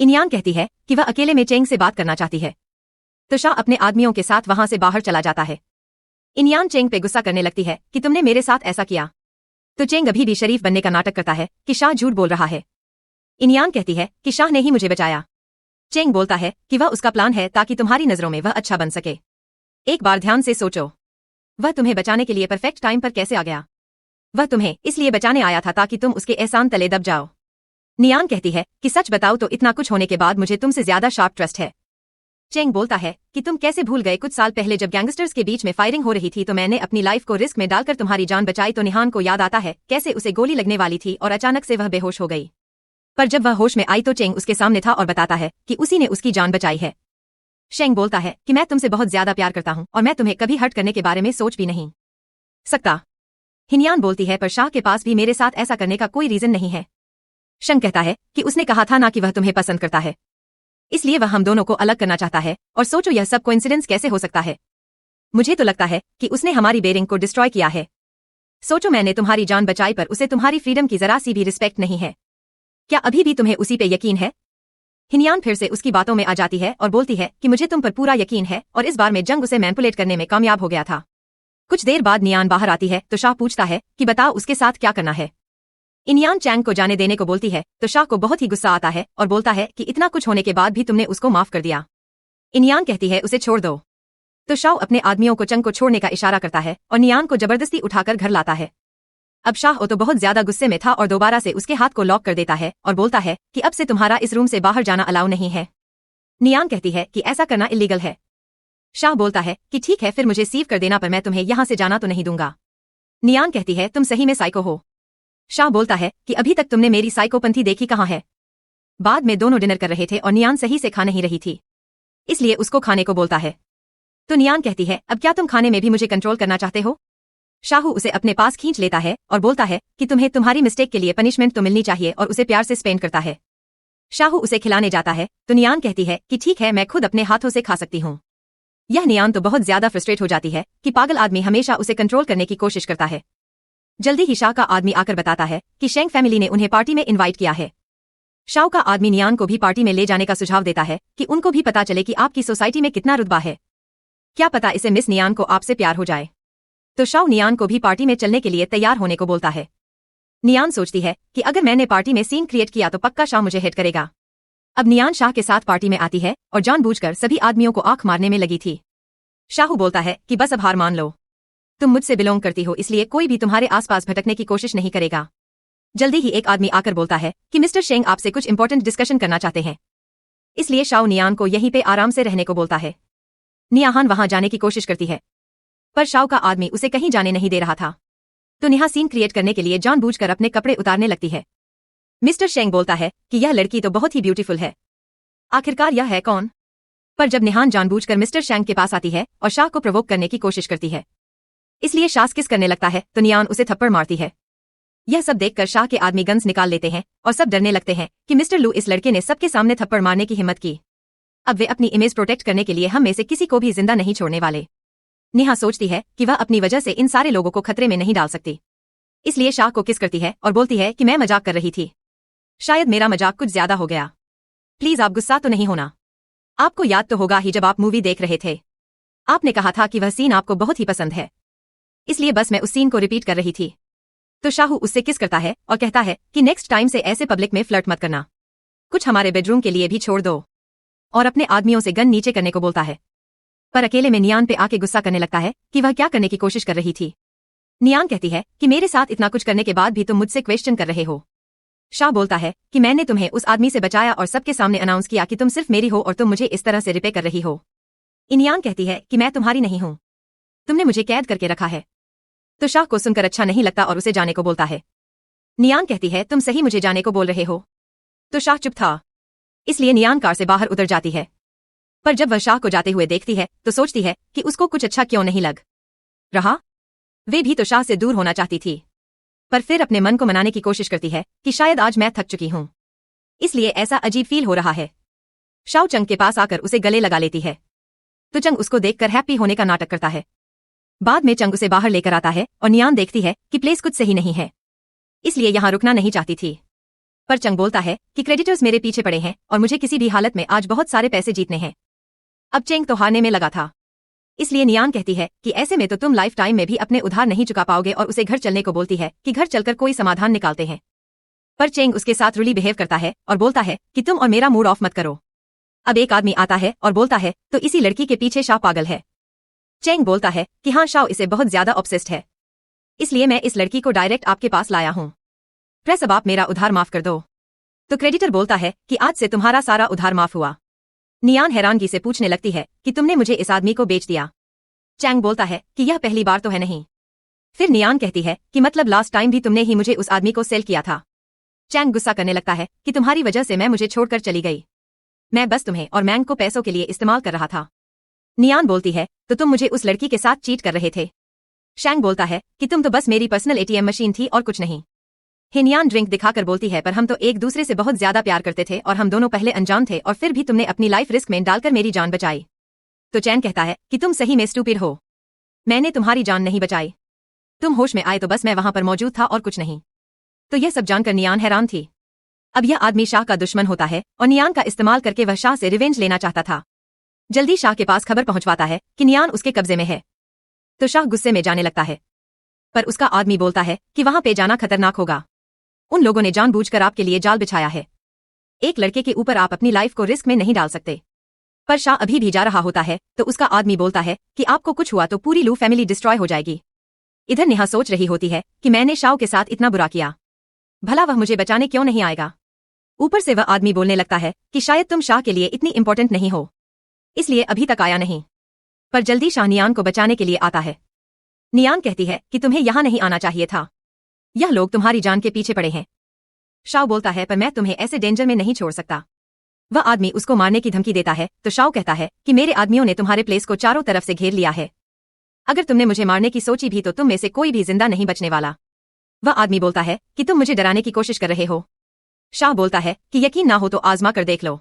इनियान कहती है कि वह अकेले में चेंग से बात करना चाहती है, तो शाह अपने आदमियों के साथ वहां से बाहर चला जाता है। इनियान चेंग पे गुस्सा करने लगती है कि तुमने मेरे साथ ऐसा किया, तो चेंग अभी भी शरीफ बनने का नाटक करता है कि शाह झूठ बोल रहा है। इनियान कहती है कि शाह ने ही मुझे बचाया। चेंग बोलता है कि वह उसका प्लान है ताकि तुम्हारी नजरों में वह अच्छा बन सके। एक बार ध्यान से सोचो, वह तुम्हें बचाने के लिए परफेक्ट टाइम पर कैसे आ गया। वह तुम्हें इसलिए बचाने आया था ताकि तुम उसके एहसान तले दब जाओ। नियान कहती है कि सच बताओ तो इतना कुछ होने के बाद मुझे तुमसे ज्यादा शार्प ट्रस्ट है। चेंग बोलता है कि तुम कैसे भूल गए, कुछ साल पहले जब गैंगस्टर्स के बीच में फायरिंग हो रही थी तो मैंने अपनी लाइफ को रिस्क में डालकर तुम्हारी जान बचाई। तो निहान को याद आता है कैसे उसे गोली लगने वाली थी और अचानक से वह बेहोश हो गई, पर जब वह होश में आई तो चेंग उसके सामने था और बताता है कि उसी ने उसकी जान बचाई है। शेंग बोलता है कि मैं तुमसे बहुत ज्यादा प्यार करता हूं और मैं तुम्हें कभी हर्ट करने के बारे में सोच भी नहीं सकता। हिनियान बोलती है पर शाह के पास भी मेरे साथ ऐसा करने का कोई रीजन नहीं है। शेंग कहता है कि उसने कहा था ना कि वह तुम्हें पसंद करता है, इसलिए वह हम दोनों को अलग करना चाहता है। और सोचो यह सब कोइंसिडेंस कैसे हो सकता है। मुझे तो लगता है कि उसने हमारी बेरिंग को डिस्ट्रॉय किया है। सोचो मैंने तुम्हारी जान बचाई पर उसे तुम्हारी फ्रीडम की जरा सी भी रिस्पेक्ट नहीं है। क्या अभी भी तुम्हें उसी पे यकीन है। हिनियान फिर से उसकी बातों में आ जाती है और बोलती है कि मुझे तुम पर पूरा यकीन है, और इस बार में जंग उसे मैनिपुलेट करने में कामयाब हो गया था। कुछ देर बाद नियान बाहर आती है तो शाह पूछता है कि बताओ उसके साथ क्या करना है। इनियान चैंग को जाने देने को बोलती है तो शाह को बहुत ही गुस्सा आता है और बोलता है कि इतना कुछ होने के बाद भी तुमने उसको माफ कर दिया। इनियान कहती है उसे छोड़ दो, तो शाह अपने आदमियों को चंग को छोड़ने का इशारा करता है और नियान को जबरदस्ती उठाकर घर लाता है। अब शाह तो बहुत ज्यादा गुस्से में था और दोबारा से उसके हाथ को लॉक कर देता है और बोलता है कि अब से तुम्हारा इस रूम से बाहर जाना अलाउ नहीं है। नियान कहती है कि ऐसा करना इलीगल है। शाह बोलता है कि ठीक है फिर मुझे सीव कर देना, पर मैं तुम्हें यहां से जाना तो नहीं दूंगा। नियान कहती है तुम सही में साइको हो। शाह बोलता है कि अभी तक तुमने मेरी साइकोपंथी देखी कहाँ है। बाद में दोनों डिनर कर रहे थे और नियान सही से खा नहीं रही थी, इसलिए उसको खाने को बोलता है। तो नियान कहती है अब क्या तुम खाने में भी मुझे कंट्रोल करना चाहते हो। शाहू उसे अपने पास खींच लेता है और बोलता है कि तुम्हें तुम्हारी मिस्टेक के लिए पनिशमेंट तो मिलनी चाहिए, और उसे प्यार से स्पेंड करता है। शाहू उसे खिलाने जाता है तो नियान कहती है कि ठीक है मैं खुद अपने हाथों से खा सकती हूँ। यह नियान तो बहुत ज्यादा फ्रस्ट्रेट हो जाती है कि पागल आदमी हमेशा उसे कंट्रोल करने की कोशिश करता है। जल्दी ही शाह का आदमी आकर बताता है कि शेंग फैमिली ने उन्हें पार्टी में इनवाइट किया है। शाह का आदमी नियान को भी पार्टी में ले जाने का सुझाव देता है कि उनको भी पता चले कि आपकी सोसाइटी में कितना रुतबा है, क्या पता इसे मिस नियान को आपसे प्यार हो जाए। तो शाह नियान को भी पार्टी में चलने के लिए तैयार होने को बोलता है। नियान सोचती है कि अगर मैंने पार्टी में सीन क्रिएट किया तो पक्का शाह मुझे हिट करेगा। अब नियान शाह के साथ पार्टी में आती है और जानबूझकर सभी आदमियों को आंख मारने में लगी थी। शाहू बोलता है कि बस अब हार मान लो, तुम मुझसे बिलोंग करती हो इसलिए कोई भी तुम्हारे आसपास भटकने की कोशिश नहीं करेगा। जल्दी ही एक आदमी आकर बोलता है कि मिस्टर शेंग आपसे कुछ इंपॉर्टेंट डिस्कशन करना चाहते हैं। इसलिए शाओ नियान को यहीं पे आराम से रहने को बोलता है। नियाहान वहां जाने की कोशिश करती है, पर शाओ का आदमी उसे कहीं जाने नहीं दे रहा था। तो निहा सीन क्रिएट करने के लिए जानबूझकर अपने कपड़े उतारने लगती है। मिस्टर शेंग बोलता है कि यह लड़की तो बहुत ही ब्यूटीफुल है, आखिरकार यह है कौन? पर जब निहान जानबूझकर मिस्टर शेंग के पास आती है और शाह को प्रोवोक करने की कोशिश करती है, इसलिए शाह किस करने लगता है तो नियान उसे थप्पड़ मारती है। यह सब देखकर शाह के आदमी गन्स निकाल लेते हैं और सब डरने लगते हैं कि मिस्टर लू इस लड़के ने सबके सामने थप्पड़ मारने की हिम्मत की। अब वे अपनी इमेज प्रोटेक्ट करने के लिए हम में से किसी को भी जिंदा नहीं छोड़ने वाले। नेहा सोचती है कि वह अपनी वजह से इन सारे लोगों को खतरे में नहीं डाल सकती, इसलिए शाह को किस करती है और बोलती है कि मैं मजाक कर रही थी, शायद मेरा मजाक कुछ ज्यादा हो गया, प्लीज आप गुस्सा तो नहीं होना। आपको याद तो होगा ही जब आप मूवी देख रहे थे, आपने कहा था कि वह सीन आपको बहुत ही पसंद है, इसलिए बस मैं उस सीन को रिपीट कर रही थी। तो शाहू उससे किस करता है और कहता है कि नेक्स्ट टाइम से ऐसे पब्लिक में फ्लर्ट मत करना, कुछ हमारे बेडरूम के लिए भी छोड़ दो, और अपने आदमियों से गन नीचे करने को बोलता है। पर अकेले में नियान पे आके गुस्सा करने लगता है कि वह क्या करने की कोशिश कर रही थी। नियान कहती है कि मेरे साथ इतना कुछ करने के बाद भी तुम मुझसे क्वेश्चन कर रहे हो। शाह बोलता है कि मैंने तुम्हें उस आदमी से बचाया और सबके सामने अनाउंस किया कि तुम सिर्फ मेरी हो और तुम मुझे इस तरह से रिपे कर रही हो। नियान कहती है कि मैं तुम्हारी नहीं हूं, तुमने मुझे कैद करके रखा है। तो शाह को सुनकर अच्छा नहीं लगता और उसे जाने को बोलता है। नियान कहती है तुम सही मुझे जाने को बोल रहे हो। तो शाह चुप था, इसलिए नियान कार से बाहर उतर जाती है। पर जब वह शाह को जाते हुए देखती है तो सोचती है कि उसको कुछ अच्छा क्यों नहीं लग रहा। वे भी तो शाह से दूर होना चाहती थी, पर फिर अपने मन को मनाने की कोशिश करती है कि शायद आज मैं थक चुकी हूं, इसलिए ऐसा अजीब फील हो रहा है। शाओ चंग के पास आकर उसे गले लगा लेती है, तो चंग उसको देखकर हैप्पी होने का नाटक करता है। बाद में चंग उसे बाहर लेकर आता है और नियान देखती है कि प्लेस कुछ सही नहीं है, इसलिए यहां रुकना नहीं चाहती थी। पर चंग बोलता है कि क्रेडिटर्स मेरे पीछे पड़े हैं और मुझे किसी भी हालत में आज बहुत सारे पैसे जीतने हैं। अब चेंग तो हारने में लगा था, इसलिए नियान कहती है कि ऐसे में तो तुम लाइफ टाइम में भी अपने उधार नहीं चुका पाओगे और उसे घर चलने को बोलती है कि घर चलकर कोई समाधान निकालते हैं। पर चेंग उसके साथ रूली बिहेव करता है और बोलता है कि तुम और मेरा मूड ऑफ मत करो। अब एक आदमी आता है और बोलता है तो इसी लड़की के पीछे शाह पागल है। चेंग बोलता है कि हाँ, शाह इसे बहुत ज्यादा ऑब्सेस्ड है, इसलिए मैं इस लड़की को डायरेक्ट आपके पास लाया हूँ। प्रेस अब आप मेरा उधार माफ कर दो। तो क्रेडिटर बोलता है कि आज से तुम्हारा सारा उधार माफ हुआ। नियान हैरानगी से पूछने लगती है कि तुमने मुझे इस आदमी को बेच दिया। चैंग बोलता है कि यह पहली बार तो है नहीं। फिर नियान कहती है कि मतलब लास्ट टाइम भी तुमने ही मुझे उस आदमी को सेल किया था। चैंग गुस्सा करने लगता है कि तुम्हारी वजह से मैं मुझे छोड़कर चली गई, मैं बस तुम्हें और मैंग को पैसों के लिए इस्तेमाल कर रहा था। नियान बोलती है तो तुम मुझे उस लड़की के साथ चीट कर रहे थे। शैंग बोलता है कि तुम तो बस मेरी पर्सनल एटीएम मशीन थी और कुछ नहीं। हिनियान ड्रिंक दिखाकर बोलती है पर हम तो एक दूसरे से बहुत ज्यादा प्यार करते थे और हम दोनों पहले अनजान थे और फिर भी तुमने अपनी लाइफ रिस्क में डालकर मेरी जान बचाई। तो चैन कहता है कि तुम सही में स्टूपिड हो, मैंने तुम्हारी जान नहीं बचाई, तुम होश में आए तो बस मैं वहां पर मौजूद था और कुछ नहीं। तो यह सब जानकर नियान हैरान थी। अब यह आदमी शाह का दुश्मन होता है और नियान का इस्तेमाल करके वह शाह से रिवेंज लेना चाहता था। जल्दी शाह के पास खबर पहुंचवाता है कि नियान उसके कब्जे में है। तो शाह गुस्से में जाने लगता है, पर उसका आदमी बोलता है कि वहां पे जाना खतरनाक होगा, उन लोगों ने जानबूझकर आपके लिए जाल बिछाया है, एक लड़के के ऊपर आप अपनी लाइफ को रिस्क में नहीं डाल सकते। पर शाह अभी भी जा रहा होता है तो उसका आदमी बोलता है कि आपको कुछ हुआ तो पूरी लू फैमिली डिस्ट्रॉय हो जाएगी। इधर नेहा सोच रही होती है कि मैंने शाह के साथ इतना बुरा किया, भला वह मुझे बचाने क्यों नहीं आएगा। ऊपर से वह आदमी बोलने लगता है कि शायद तुम शाह के लिए इतनी इंपॉर्टेंट नहीं हो, इसलिए अभी तक आया नहीं। पर जल्दी शाह नियान को बचाने के लिए आता है। नियान कहती है कि तुम्हें यहां नहीं आना चाहिए था, यह लोग तुम्हारी जान के पीछे पड़े हैं। शाओ बोलता है पर मैं तुम्हें ऐसे डेंजर में नहीं छोड़ सकता। वह आदमी उसको मारने की धमकी देता है तो शाओ कहता है कि मेरे आदमियों ने तुम्हारे प्लेस को चारों तरफ से घेर लिया है, अगर तुमने मुझे मारने की सोची भी तो तुम में से कोई भी जिंदा नहीं बचने वाला। वह आदमी बोलता है कि तुम मुझे डराने की कोशिश कर रहे हो। शाह बोलता है कि यकीन ना हो तो आजमा कर देख लो,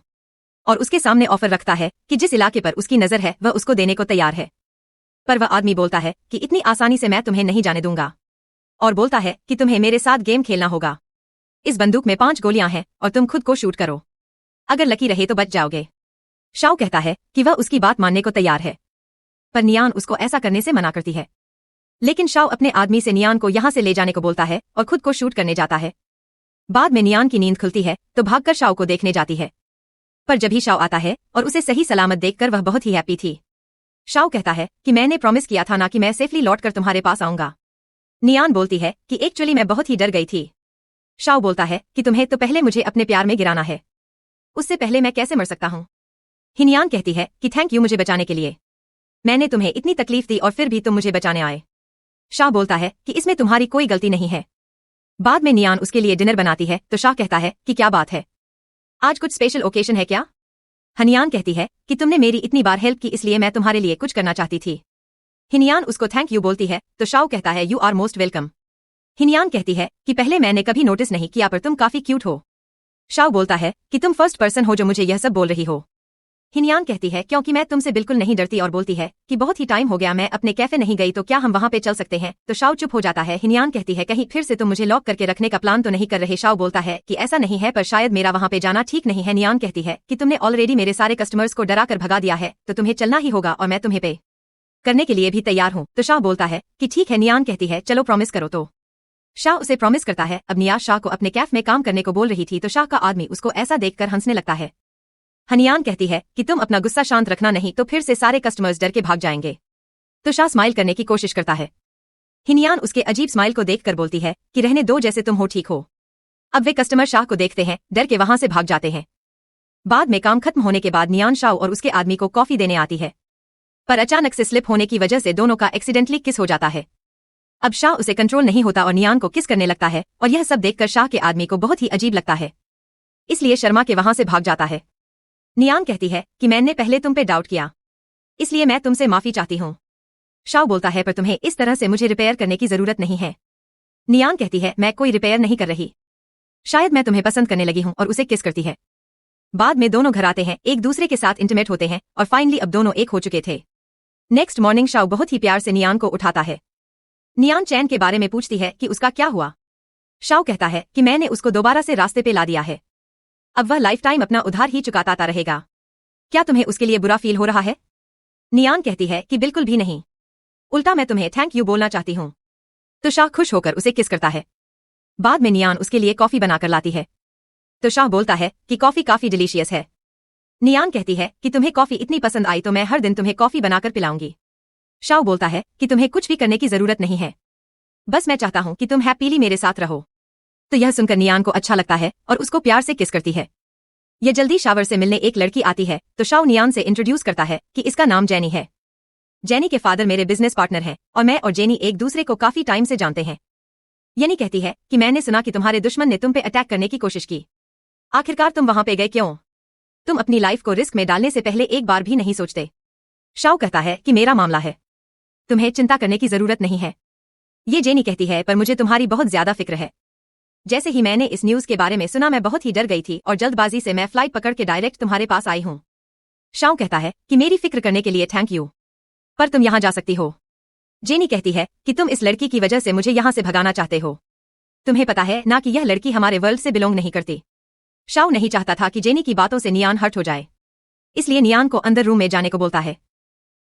और उसके सामने ऑफर रखता है कि जिस इलाके पर उसकी नजर है वह उसको देने को तैयार है। पर वह आदमी बोलता है कि इतनी आसानी से मैं तुम्हें नहीं जाने दूंगा, और बोलता है कि तुम्हें मेरे साथ गेम खेलना होगा। इस बंदूक में 5 गोलियां हैं और तुम खुद को शूट करो, अगर लकी रहे तो बच जाओगे। शाओ कहता है कि वह उसकी बात मानने को तैयार है, पर नियान उसको ऐसा करने से मना करती है। लेकिन शाओ अपने आदमी से नियान को यहां से ले जाने को बोलता है और खुद को शूट करने जाता है। बाद में नियान की नींद खुलती है तो भागकर शाओ को देखने जाती है, पर जब ही शाओ आता है और उसे सही सलामत देखकर वह बहुत ही हैप्पी थी। शाओ कहता है कि मैंने प्रॉमिस किया था ना कि मैं सेफली लौटकर तुम्हारे पास आऊंगा। नियान बोलती है कि एक्चुअली मैं बहुत ही डर गई थी। शाओ बोलता है कि तुम्हें तो पहले मुझे अपने प्यार में गिराना है, उससे पहले मैं कैसे मर सकता हूँ? हिनियान कहती है कि थैंक यू मुझे बचाने के लिए। मैंने तुम्हें इतनी तकलीफ दी और फिर भी तुम मुझे बचाने आए। शाह बोलता है कि इसमें तुम्हारी कोई गलती नहीं है। बाद में नियान उसके लिए डिनर बनाती है तो शाह कहता है कि क्या बात है, आज कुछ स्पेशल ओकेशन है क्या? हनियान कहती है कि तुमने मेरी इतनी बार हेल्प की इसलिए मैं तुम्हारे लिए कुछ करना चाहती थी। हिनियान उसको थैंक यू बोलती है तो शाह कहता है यू आर मोस्ट वेलकम। हिनियान कहती है कि पहले मैंने कभी नोटिस नहीं किया पर तुम काफी क्यूट हो। शाह बोलता है कि तुम फर्स्ट पर्सन हो जो मुझे यह सब बोल रही हो। हिनियान कहती है क्योंकि मैं तुमसे बिल्कुल नहीं डरती और बोलती है कि बहुत ही टाइम हो गया मैं अपने कैफे नहीं गई तो क्या हम वहां पे चल सकते हैं? तो शाह चुप हो जाता है। हिनियान कहती है कहीं फिर से तुम मुझे लॉक करके रखने का प्लान तो नहीं कर रहे? शाह बोलता है कि ऐसा नहीं है पर शायद मेरा वहां पे जाना ठीक नहीं है। नियान कहती है कि तुमने ऑलरेडी मेरे सारे कस्टमर्स को डरा कर भगा दिया है तो तुम्हें चलना ही होगा और मैं तुम्हें पे करने के लिए भी तैयार हूँ। तो शाह बोलता है कि ठीक है। नियान कहती है चलो प्रॉमिस करो। तो शाह उसे प्रॉमिस करता है। अब नियाज शाह को अपने कैफ में काम करने को बोल रही थी तो शाह का आदमी उसको ऐसा देखकर हंसने लगता है। हनियान कहती है कि तुम अपना गुस्सा शांत रखना नहीं तो फिर से सारे कस्टमर्स डर के भाग जाएंगे। तो शाह स्माइल करने की कोशिश करता है। हिनियान उसके अजीब स्माइल को देखकर बोलती है कि रहने दो, जैसे तुम हो ठीक हो। अब वे कस्टमर शाह को देखते हैं, डर के वहां से भाग जाते हैं। बाद में काम खत्म होने के बाद नियान शाह और उसके आदमी को कॉफी देने आती है पर अचानक से स्लिप होने की वजह से दोनों का एक्सीडेंटली किस हो जाता है। अब शाह उसे कंट्रोल नहीं होता और नियान को किस करने लगता है और यह सब देखकर शाह के आदमी को बहुत ही अजीब लगता है, इसलिए शर्मा के वहां से भाग जाता है। नियान कहती है कि मैंने पहले तुम पे डाउट किया इसलिए मैं तुमसे माफी चाहती हूँ। शाह बोलता है पर तुम्हें इस तरह से मुझे रिपेयर करने की जरूरत नहीं है। नियान कहती है मैं कोई रिपेयर नहीं कर रही, शायद मैं तुम्हें पसंद करने लगी हूँ और उसे किस करती है। बाद में दोनों घर आते हैं, एक दूसरे के साथ इंटीमेट होते हैं और फाइनली अब दोनों एक हो चुके थे। नेक्स्ट मॉर्निंग शाह बहुत ही प्यार से नियान को उठाता है। नियान चैन के बारे में पूछती है कि उसका क्या हुआ। शाह कहता है कि मैंने उसको दोबारा से रास्ते पे ला दिया है, अब वह लाइफ टाइम अपना उधार ही चुकाता रहेगा। क्या तुम्हें उसके लिए बुरा फील हो रहा है? नियान कहती है कि बिल्कुल भी नहीं, उल्टा मैं तुम्हें थैंक यू बोलना चाहती हूँ। तो शाह खुश होकर उसे किस करता है। बाद में नियान उसके लिए कॉफी बनाकर लाती है तो शाह बोलता है कि कॉफी काफी डिलीशियस है। नियान कहती है कि तुम्हें कॉफी इतनी पसंद आई तो मैं हर दिन तुम्हें कॉफी बनाकर पिलाऊंगी। शाह बोलता है कि तुम्हें कुछ भी करने की जरूरत नहीं है, बस मैं चाहता हूं कि तुम हैप्पीली मेरे साथ रहो। तो यह सुनकर नियान को अच्छा लगता है और उसको प्यार से किस करती है। यह जल्दी शावर से मिलने एक लड़की आती है तो शाह नियान से इंट्रोड्यूस करता है कि इसका नाम जेनी है। जेनी के फादर मेरे बिजनेस पार्टनर हैं और मैं और जेनी एक दूसरे को काफी टाइम से जानते हैं। येनी कहती है कि मैंने सुना कि तुम्हारे दुश्मन ने तुम पे अटैक करने की कोशिश की, आखिरकार तुम वहां पे गए क्यों? तुम अपनी लाइफ को रिस्क में डालने से पहले एक बार भी नहीं सोचते। शाह कहता है कि मेरा मामला है, तुम्हें चिंता करने की जरूरत नहीं है। ये जेनी कहती है पर मुझे तुम्हारी बहुत ज्यादा फिक्र है। जैसे ही मैंने इस न्यूज के बारे में सुना मैं बहुत ही डर गई थी और जल्दबाजी से मैं फ्लाइट पकड़ के डायरेक्ट तुम्हारे पास आई हूँ। शाह कहता है कि मेरी फिक्र करने के लिए थैंक यू, पर तुम यहाँ जा सकती हो। जेनी कहती है कि तुम इस लड़की की वजह से मुझे यहाँ से भगाना चाहते हो, तुम्हें पता है ना कि यह लड़की हमारे वर्ल्ड से बिलोंग नहीं करती। शाह नहीं चाहता था कि जेनी की बातों से नियान हर्ट हो जाए, इसलिए नियान को अंदर रूम में जाने को बोलता है।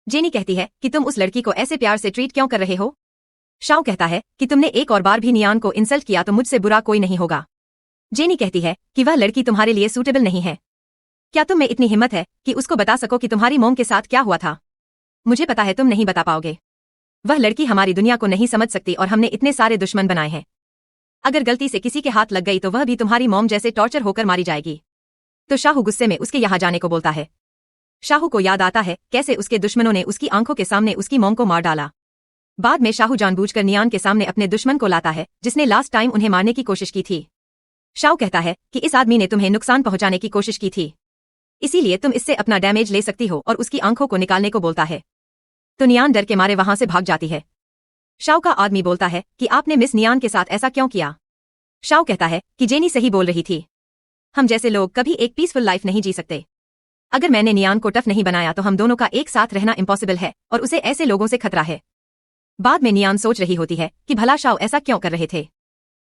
जेनी कहती है कि तुम उस लड़की को ऐसे प्यार से ट्रीट क्यों कर रहे हो? शाह कहता है कि तुमने एक और बार भी नियान को इंसल्ट किया तो मुझसे बुरा कोई नहीं होगा। जेनी कहती है कि वह लड़की तुम्हारे लिए सूटेबल नहीं है। क्या तुम में इतनी हिम्मत है कि उसको बता सको कि तुम्हारी मॉम के साथ क्या हुआ था? मुझे पता है तुम नहीं बता पाओगे। वह लड़की हमारी दुनिया को नहीं समझ सकती और हमने इतने सारे दुश्मन बनाए हैं। अगर गलती से किसी के हाथ लग गई तो वह भी तुम्हारी मॉम जैसे टॉर्चर होकर मारी जाएगी। तो शाहू गुस्से में उसके यहाँ जाने को बोलता है। शाहू को याद आता है कैसे उसके दुश्मनों ने उसकी आंखों के सामने उसकी मॉम को मार डाला। बाद में शाहू जानबूझकर नियान के सामने अपने दुश्मन को लाता है जिसने लास्ट टाइम उन्हें मारने की कोशिश की थी। शाहू कहता है कि इस आदमी ने तुम्हें नुकसान पहुंचाने की कोशिश की थी, इसीलिए तुम इससे अपना डैमेज ले सकती हो और उसकी आंखों को निकालने को बोलता है। तो नियान डर के मारे वहां से भाग जाती है। शाहू का आदमी बोलता है कि आपने मिस नियान के साथ ऐसा क्यों किया? शाहू कहता है कि जेनी सही बोल रही थी, हम जैसे लोग कभी एक पीसफुल लाइफ नहीं जी सकते। अगर मैंने नियान को टफ नहीं बनाया तो हम दोनों का एक साथ रहना इम्पॉसिबल है और उसे ऐसे लोगों से खतरा है। बाद में नियान सोच रही होती है कि भला शाहू ऐसा क्यों कर रहे थे।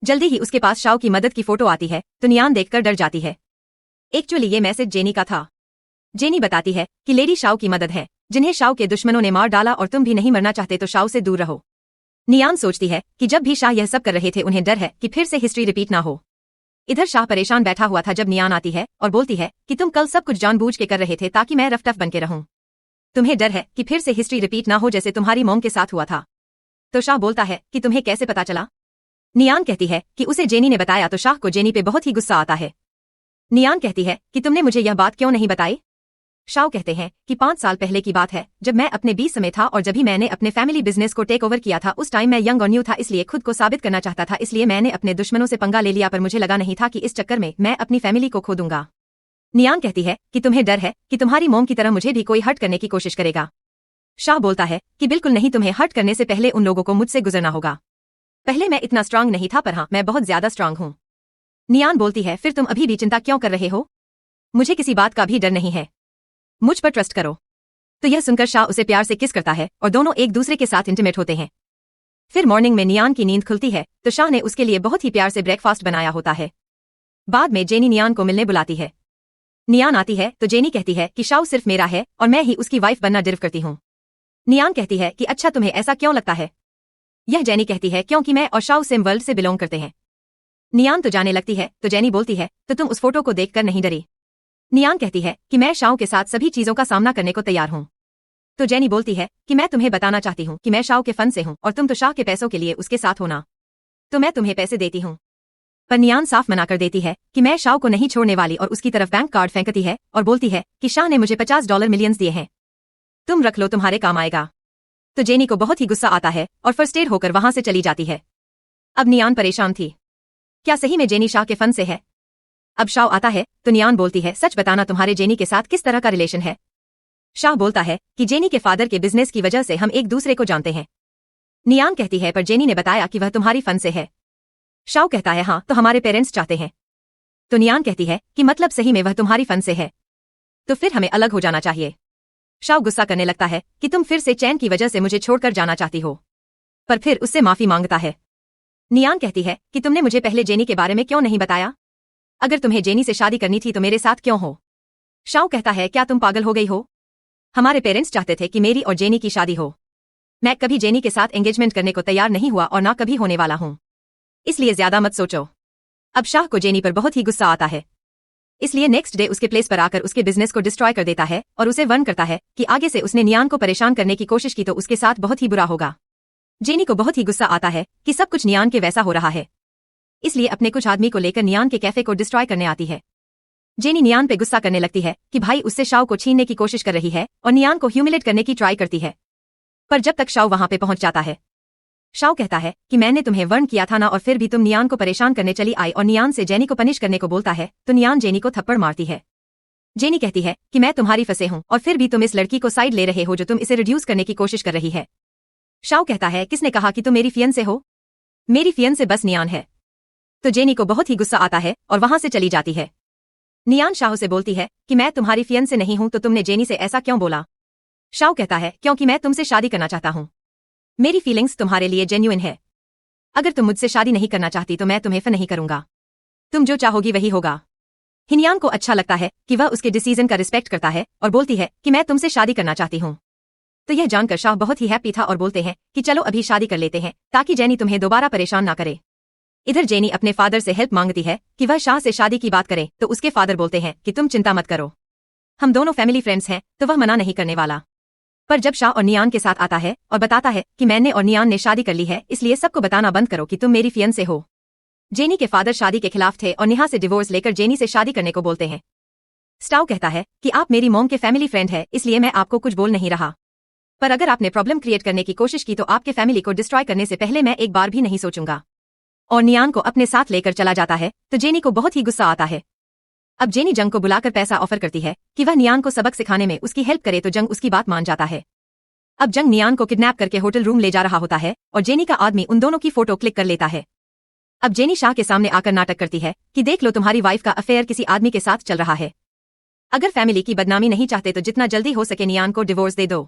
जल्दी ही उसके पास शाहू की मदद की फोटो आती है तो नियान देखकर डर जाती है। एक्चुअली ये मैसेज जेनी का था। जेनी बताती है कि लेडी शाहू की मदद है जिन्हें शाहू के दुश्मनों ने मार डाला और तुम भी नहीं मरना चाहते तो शाहू से दूर रहो। नियान सोचती है कि जब भी शाह यह सब कर रहे थे उन्हें डर है कि फिर से हिस्ट्री रिपीट ना हो। इधर शाह परेशान बैठा हुआ था जब नियान आती है और बोलती है कि तुम कल सब कुछ जानबूझ के कर रहे थे ताकि मैं रफ टफ बन के रहूं। तुम्हें डर है कि फिर से हिस्ट्री रिपीट ना हो जैसे तुम्हारी मॉम के साथ हुआ था। तो शाह बोलता है कि तुम्हें कैसे पता चला? नियान कहती है कि उसे जेनी ने बताया तो शाह को जेनी पे बहुत ही गुस्सा आता है। नियान कहती है कि तुमने मुझे यह बात क्यों नहीं बताई। शाओ कहते हैं कि 5 साल पहले की बात है, जब मैं अपने 20 समय था और जब भी मैंने अपने फैमिली बिजनेस को टेक ओवर किया था, उस टाइम मैं यंग और न्यू था, इसलिए खुद को साबित करना चाहता था, इसलिए मैंने अपने दुश्मनों से पंगा ले लिया, पर मुझे लगा नहीं था कि इस चक्कर में मैं अपनी फैमिली को खो दूंगा। नियान कहती है कि तुम्हें डर है कि तुम्हारी मोम की तरह मुझे भी कोई हर्ट करने की कोशिश करेगा। शाह बोलता है कि बिल्कुल नहीं, तुम्हें हर्ट करने से पहले उन लोगों को मुझसे गुजरना होगा। पहले मैं इतना स्ट्रांग नहीं था, पर हाँ, मैं बहुत ज्यादा स्ट्रांग हूँ। नियान बोलती है फिर तुम अभी भी चिंता क्यों कर रहे हो? मुझे किसी बात का भी डर नहीं है, मुझ पर ट्रस्ट करो। तो यह सुनकर शाह उसे प्यार से किस करता है और दोनों एक दूसरे के साथ इंटीमेट होते हैं। फिर मॉर्निंग में नियान की नींद खुलती है तो शाह ने उसके लिए बहुत ही प्यार से ब्रेकफास्ट बनाया होता है। बाद में जेनी नियान को मिलने बुलाती है। नियान आती है तो जेनी कहती है कि शाह सिर्फ मेरा है और मैं ही उसकी वाइफ बनना डिजर्व करती हूँ। नियान कहती है कि अच्छा, तुम्हें ऐसा क्यों लगता है? यह जेनी कहती है क्योंकि मैं और शाह सेम वर्ल्ड से बिलोंग करते हैं। नियान तो जाने लगती है तो जेनी बोलती है तो तुम उस फोटो को देखकर नहीं डरी? नियान कहती है कि मैं शाओ के साथ सभी चीजों का सामना करने को तैयार हूँ। तो जेनी बोलती है कि मैं तुम्हें बताना चाहती हूँ कि मैं शाओ के फन से हूँ और तुम तो शाह के पैसों के लिए उसके साथ होना, तो मैं तुम्हें पैसे देती हूँ। पर नियान साफ मना कर देती है कि मैं शाओ को नहीं छोड़ने वाली और उसकी तरफ बैंक कार्ड फेंकती है और बोलती है कि शाह ने मुझे $50 मिलियंस दिए हैं, तुम रख लो, तुम्हारे काम आएगा। तो जेनी को बहुत ही गुस्सा आता है और फर्स्टेड होकर वहां से चली जाती है। अब नियान परेशान थी, क्या सही में जेनी शाह के फन से है? अब शाह आता है तो नियान बोलती है सच बताना, तुम्हारे जेनी के साथ किस तरह का रिलेशन है? शाह बोलता है कि जेनी के फादर के बिजनेस की वजह से हम एक दूसरे को जानते हैं। नियान कहती है पर जेनी ने बताया कि वह तुम्हारी फन से है। शाह कहता है हाँ, तो हमारे पेरेंट्स चाहते हैं। तो नियान कहती है कि मतलब सही में वह तुम्हारी फन से है, तो फिर हमें अलग हो जाना चाहिए। शाह गुस्सा करने लगता है कि तुम फिर से चैन की वजह से मुझे छोड़कर जाना चाहती हो, पर फिर उससे माफी मांगता है। नियान कहती है कि तुमने मुझे पहले जेनी के बारे में क्यों नहीं बताया? अगर तुम्हें जेनी से शादी करनी थी तो मेरे साथ क्यों हो? शाह कहता है क्या तुम पागल हो गई हो? हमारे पेरेंट्स चाहते थे कि मेरी और जेनी की शादी हो। मैं कभी जेनी के साथ एंगेजमेंट करने को तैयार नहीं हुआ और ना कभी होने वाला हूँ, इसलिए ज्यादा मत सोचो। अब शाह को जेनी पर बहुत ही गुस्सा आता है, इसलिए नेक्स्ट डे उसके प्लेस पर आकर उसके बिजनेस को डिस्ट्रॉय कर देता है और उसे वार्न करता है कि आगे से उसने नियान को परेशान करने की कोशिश की तो उसके साथ बहुत ही बुरा होगा। जेनी को बहुत ही गुस्सा आता है कि सब कुछ नियान के वैसा हो रहा है, इसलिए अपने कुछ आदमी को लेकर नियान के कैफे को डिस्ट्रॉय करने आती है। जेनी नियान पे गुस्सा करने लगती है कि भाई उससे शाओ को छीनने की कोशिश कर रही है और नियान को ह्यूमिलेट करने की ट्राई करती है। पर जब तक शाओ वहां पे पहुंच जाता है, शाओ कहता है कि मैंने तुम्हें वार्न किया था ना, और फिर भी तुम नियान को परेशान करने चली आई, और नियान से जेनी को पनिश करने को बोलता है तो नियान जेनी को थप्पड़ मारती है। जेनी कहती है कि मैं तुम्हारी फंसे हूं और फिर भी तुम इस लड़की को साइड ले रहे हो जो तुम इसे रिड्यूस करने की कोशिश कर रही है। शाओ कहता है किसने कहा कि तुम मेरी फियंसे हो? मेरी फियंसे बस नियान है। तो जेनी को बहुत ही गुस्सा आता है और वहां से चली जाती है। नियान शाह से बोलती है कि मैं तुम्हारी फियंसे नहीं हूं, तो तुमने जेनी से ऐसा क्यों बोला? शाओ कहता है क्योंकि मैं तुमसे शादी करना चाहता हूं, मेरी फीलिंग्स तुम्हारे लिए जेन्युइन है। अगर तुम मुझसे शादी नहीं करना चाहती तो मैं तुम्हें फन नहीं करूंगा, तुम जो चाहोगी वही होगा। हिनियान को अच्छा लगता है कि वह उसके डिसीजन का रिस्पेक्ट करता है और बोलती है कि मैं तुमसे शादी करना चाहती हूँ। तो यह जानकर शाह बहुत ही हैप्पी था और बोलते हैं कि चलो अभी शादी कर लेते हैं ताकि जेनी तुम्हें दोबारा परेशान ना करे। इधर जेनी अपने फादर से हेल्प मांगती है कि वह शाह से शादी की बात करे, तो उसके फादर बोलते हैं कि तुम चिंता मत करो, हम दोनों फैमिली फ्रेंड्स हैं, तो वह मना नहीं करने वाला। पर जब शाह और नियान के साथ आता है और बताता है कि मैंने और नियान ने शादी कर ली है, इसलिए सबको बताना बंद करो कि तुम मेरी फियंसे हो। जेनी के फादर शादी के खिलाफ थे और नेहा से डिवोर्स लेकर जेनी से शादी करने को बोलते हैं। स्टाउ कहता है कि आप मेरी मॉम के फैमिली फ्रेंड है, इसलिए मैं आपको कुछ बोल नहीं रहा, पर अगर आपने प्रॉब्लम क्रिएट करने की कोशिश की तो आपके फैमिली को डिस्ट्रॉय करने से पहले मैं एक बार भी नहीं सोचूंगा। और नियान को अपने साथ लेकर चला जाता है तो जेनी को बहुत ही गुस्सा आता है। अब जेनी जंग को बुलाकर पैसा ऑफर करती है कि वह नियान को सबक सिखाने में उसकी हेल्प करे, तो जंग उसकी बात मान जाता है। अब जंग नियान को किडनैप करके होटल रूम ले जा रहा होता है और जेनी का आदमी उन दोनों की फोटो क्लिक कर लेता है। अब जेनी शाह के सामने आकर नाटक करती है कि देख लो तुम्हारी वाइफ का अफेयर किसी आदमी के साथ चल रहा है, अगर फैमिली की बदनामी नहीं चाहते तो जितना जल्दी हो सके नियान को डिवोर्स दे दो।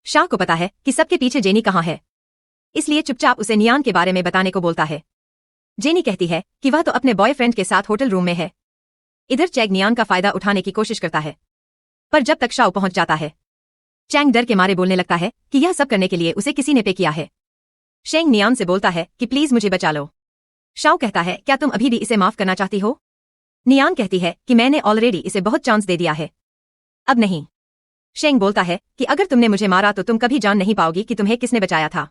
शाह को पता है कि सबके पीछे जेनी कहाँ है, इसलिए चुपचाप उसे नियान के बारे में बताने को बोलता है। जेनी कहती है कि वह तो अपने बॉयफ्रेंड के साथ होटल रूम में है। इधर चैंग नियान का फायदा उठाने की कोशिश करता है, पर जब तक शाओ पहुंच जाता है, चैंग डर के मारे बोलने लगता है कि यह सब करने के लिए उसे किसी ने पे किया है। शेंग नियान से बोलता है कि प्लीज मुझे बचा लो। शाओ कहता है क्या तुम अभी भी इसे माफ करना चाहती हो? नियान कहती है कि मैंने ऑलरेडी इसे बहुत चांस दे दिया है, अब नहीं। शेंग बोलता है कि अगर तुमने मुझे मारा तो तुम कभी जान नहीं पाओगी कि तुम्हें किसने बचाया था।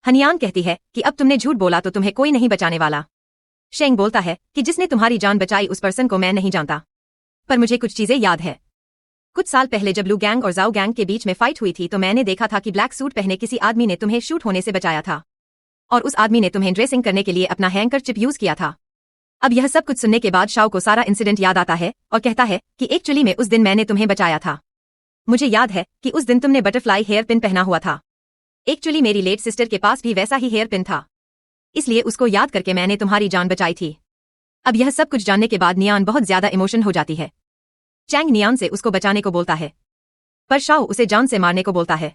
हनियान कहती है कि अब तुमने झूठ बोला तो तुम्हें कोई नहीं बचाने वाला। शेंग बोलता है कि जिसने तुम्हारी जान बचाई उस पर्सन को मैं नहीं जानता, पर मुझे कुछ चीजें याद है। कुछ साल पहले जब लू गैंग और जाओ गैंग के बीच में फाइट हुई थी तो मैंने देखा था कि ब्लैक सूट पहने किसी आदमी ने तुम्हें शूट होने से बचाया था, और उस आदमी ने तुम्हें ड्रेसिंग करने के लिए अपना हैंकरचिप यूज किया था। अब यह सब कुछ सुनने के बाद शाओ को सारा इंसिडेंट याद आता है और कहता है कि एक्चुअली में उस दिन मैंने तुम्हें बचाया था। मुझे याद है कि उस दिन तुमने बटरफ्लाई हेयर पिन पहना हुआ था। एक्चुअली मेरी लेट सिस्टर के पास भी वैसा ही हेयर पिन था, इसलिए उसको याद करके मैंने तुम्हारी जान बचाई थी। अब यह सब कुछ जानने के बाद नियान बहुत ज्यादा इमोशन हो जाती है। चैंग नियान से उसको बचाने को बोलता है, पर शाओ उसे जान से मारने को बोलता है।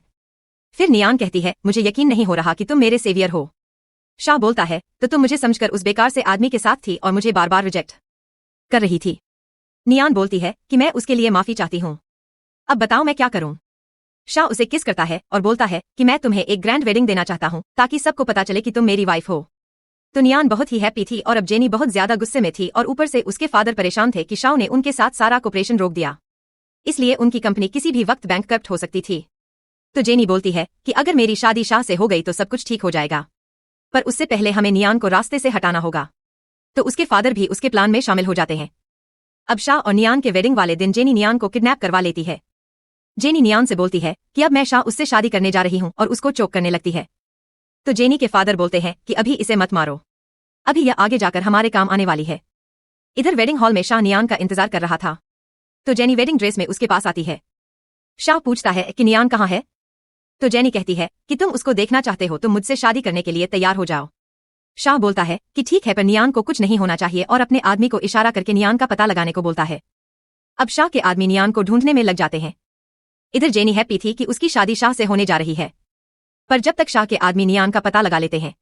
फिर नियान कहती है, मुझे यकीन नहीं हो रहा कि तुम मेरे सेवियर हो। शाओ बोलता है, तो तुम मुझे समझकर उस बेकार से आदमी के साथ थी और मुझे बार बार रिजेक्ट कर रही थी। नियान बोलती है कि मैं उसके लिए माफी चाहती हूँ, अब बताओ मैं क्या करूं। शाओ उसे किस करता है और बोलता है कि मैं तुम्हें एक ग्रैंड वेडिंग देना चाहता हूं ताकि सबको पता चले कि तुम मेरी वाइफ हो। तो नियान बहुत ही हैप्पी थी और अब जेनी बहुत ज्यादा गुस्से में थी और ऊपर से उसके फादर परेशान थे कि शाओ ने उनके साथ सारा कोऑपरेशन रोक दिया, इसलिए उनकी कंपनी किसी भी वक्त बैंकक्रप्ट हो सकती थी। तो जेनी बोलती है कि अगर मेरी शादी शाह से हो गई तो सब कुछ ठीक हो जाएगा, पर उससे पहले हमें नियान को रास्ते से हटाना होगा। तो उसके फादर भी उसके प्लान में शामिल हो जाते हैं। अब शाह और नियान के वेडिंग वाले दिन जेनी नियान को किडनैप करवा लेती है। जेनी नियान से बोलती है कि अब मैं शाह उससे शादी करने जा रही हूं और उसको चोक करने लगती है। तो जेनी के फादर बोलते हैं कि अभी इसे मत मारो, अभी यह आगे जाकर हमारे काम आने वाली है। इधर वेडिंग हॉल में शाह नियान का इंतजार कर रहा था, तो जेनी वेडिंग ड्रेस में उसके पास आती है। शाह पूछता है कि नियान कहाँ है। तो जेनी कहती है कि तुम उसको देखना चाहते हो तो मुझसे शादी करने के लिए तैयार हो जाओ। शाह बोलता है कि ठीक है, पर नियान को कुछ नहीं होना चाहिए और अपने आदमी को इशारा करके नियान का पता लगाने को बोलता है। अब शाह के आदमी नियान को ढूंढने में लग जाते हैं। इधर जेनी हैप्पी थी कि उसकी शादी शाह से होने जा रही है, पर जब तक शाह के आदमी नियान का पता लगा लेते हैं।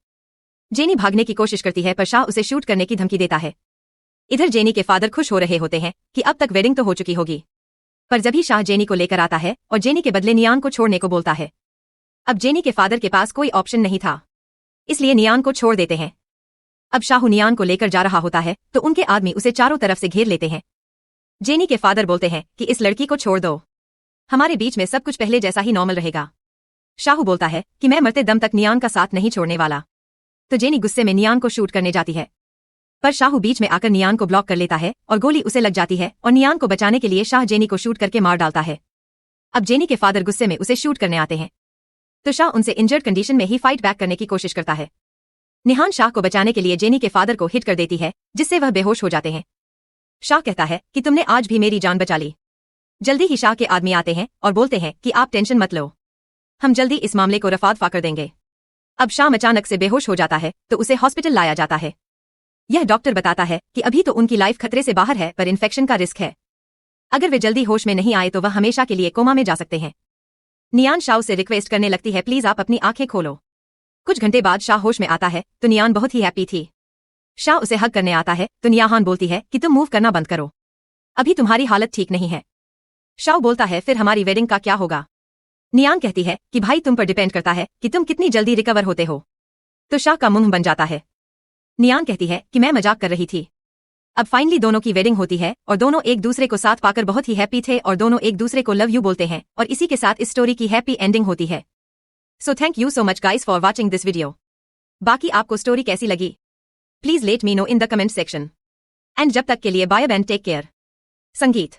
जेनी भागने की कोशिश करती है पर शाह उसे शूट करने की धमकी देता है। इधर जेनी के फादर खुश हो रहे होते हैं कि अब तक वेडिंग तो हो चुकी होगी, पर जब ही शाह जेनी को लेकर आता है और जेनी के बदले नियान को छोड़ने को बोलता है। अब जेनी के फादर के पास कोई ऑप्शन नहीं था, इसलिए नियान को छोड़ देते हैं। अब शाहू नियान को लेकर जा रहा होता है तो उनके आदमी उसे चारों तरफ से घेर लेते हैं। जेनी के फादर बोलते हैं कि इस लड़की को छोड़ दो, हमारे बीच में सब कुछ पहले जैसा ही नॉर्मल रहेगा। शाहू बोलता है कि मैं मरते दम तक नियान का साथ नहीं छोड़ने वाला। तो जेनी गुस्से में नियान को शूट करने जाती है, पर शाहू बीच में आकर नियान को ब्लॉक कर लेता है और गोली उसे लग जाती है और नियान को बचाने के लिए शाह जेनी को शूट करके मार डालता है। अब जेनी के फादर गुस्से में उसे शूट करने आते हैं, तो शाह उनसे इंजर्ड कंडीशन में ही फाइट बैक करने की कोशिश करता है। निहान शाह को बचाने के लिए जेनी के फादर को हिट कर देती है, जिससे वह बेहोश हो जाते हैं। शाह कहता है कि तुमने आज भी मेरी जान बचा ली। जल्दी ही शाह के आदमी आते हैं और बोलते हैं कि आप टेंशन मत लो, हम जल्दी इस मामले को रफा दफा कर देंगे। अब शाह अचानक से बेहोश हो जाता है तो उसे हॉस्पिटल लाया जाता है। यह डॉक्टर बताता है कि अभी तो उनकी लाइफ खतरे से बाहर है, पर इन्फेक्शन का रिस्क है। अगर वे जल्दी होश में नहीं आए तो वह हमेशा के लिए कोमा में जा सकते हैं। नियान शाह से रिक्वेस्ट करने लगती है, प्लीज आप अपनी आंखें खोलो। कुछ घंटे बाद शाह होश में आता है तो नियान बहुत ही हैप्पी थी। शाह उसे हग करने आता है तो नियाहान बोलती है कि तुम मूव करना बंद करो, अभी तुम्हारी हालत ठीक नहीं है। शाह बोलता है फिर हमारी वेडिंग का क्या होगा। नियान कहती है कि भाई तुम पर डिपेंड करता है कि तुम कितनी जल्दी रिकवर होते हो। तो शाह का मुंह बन जाता है। नियान कहती है कि मैं मजाक कर रही थी। अब फाइनली दोनों की वेडिंग होती है और दोनों एक दूसरे को साथ पाकर बहुत ही हैप्पी थे और दोनों एक दूसरे को लव यू बोलते हैं और इसी के साथ इस स्टोरी की हैप्पी एंडिंग होती है। So thank you so much guys for watching this video. बाकी आपको स्टोरी कैसी लगी please let me know in the comment section. And जब तक के लिए बाय एंड टेक केयर। संगीत।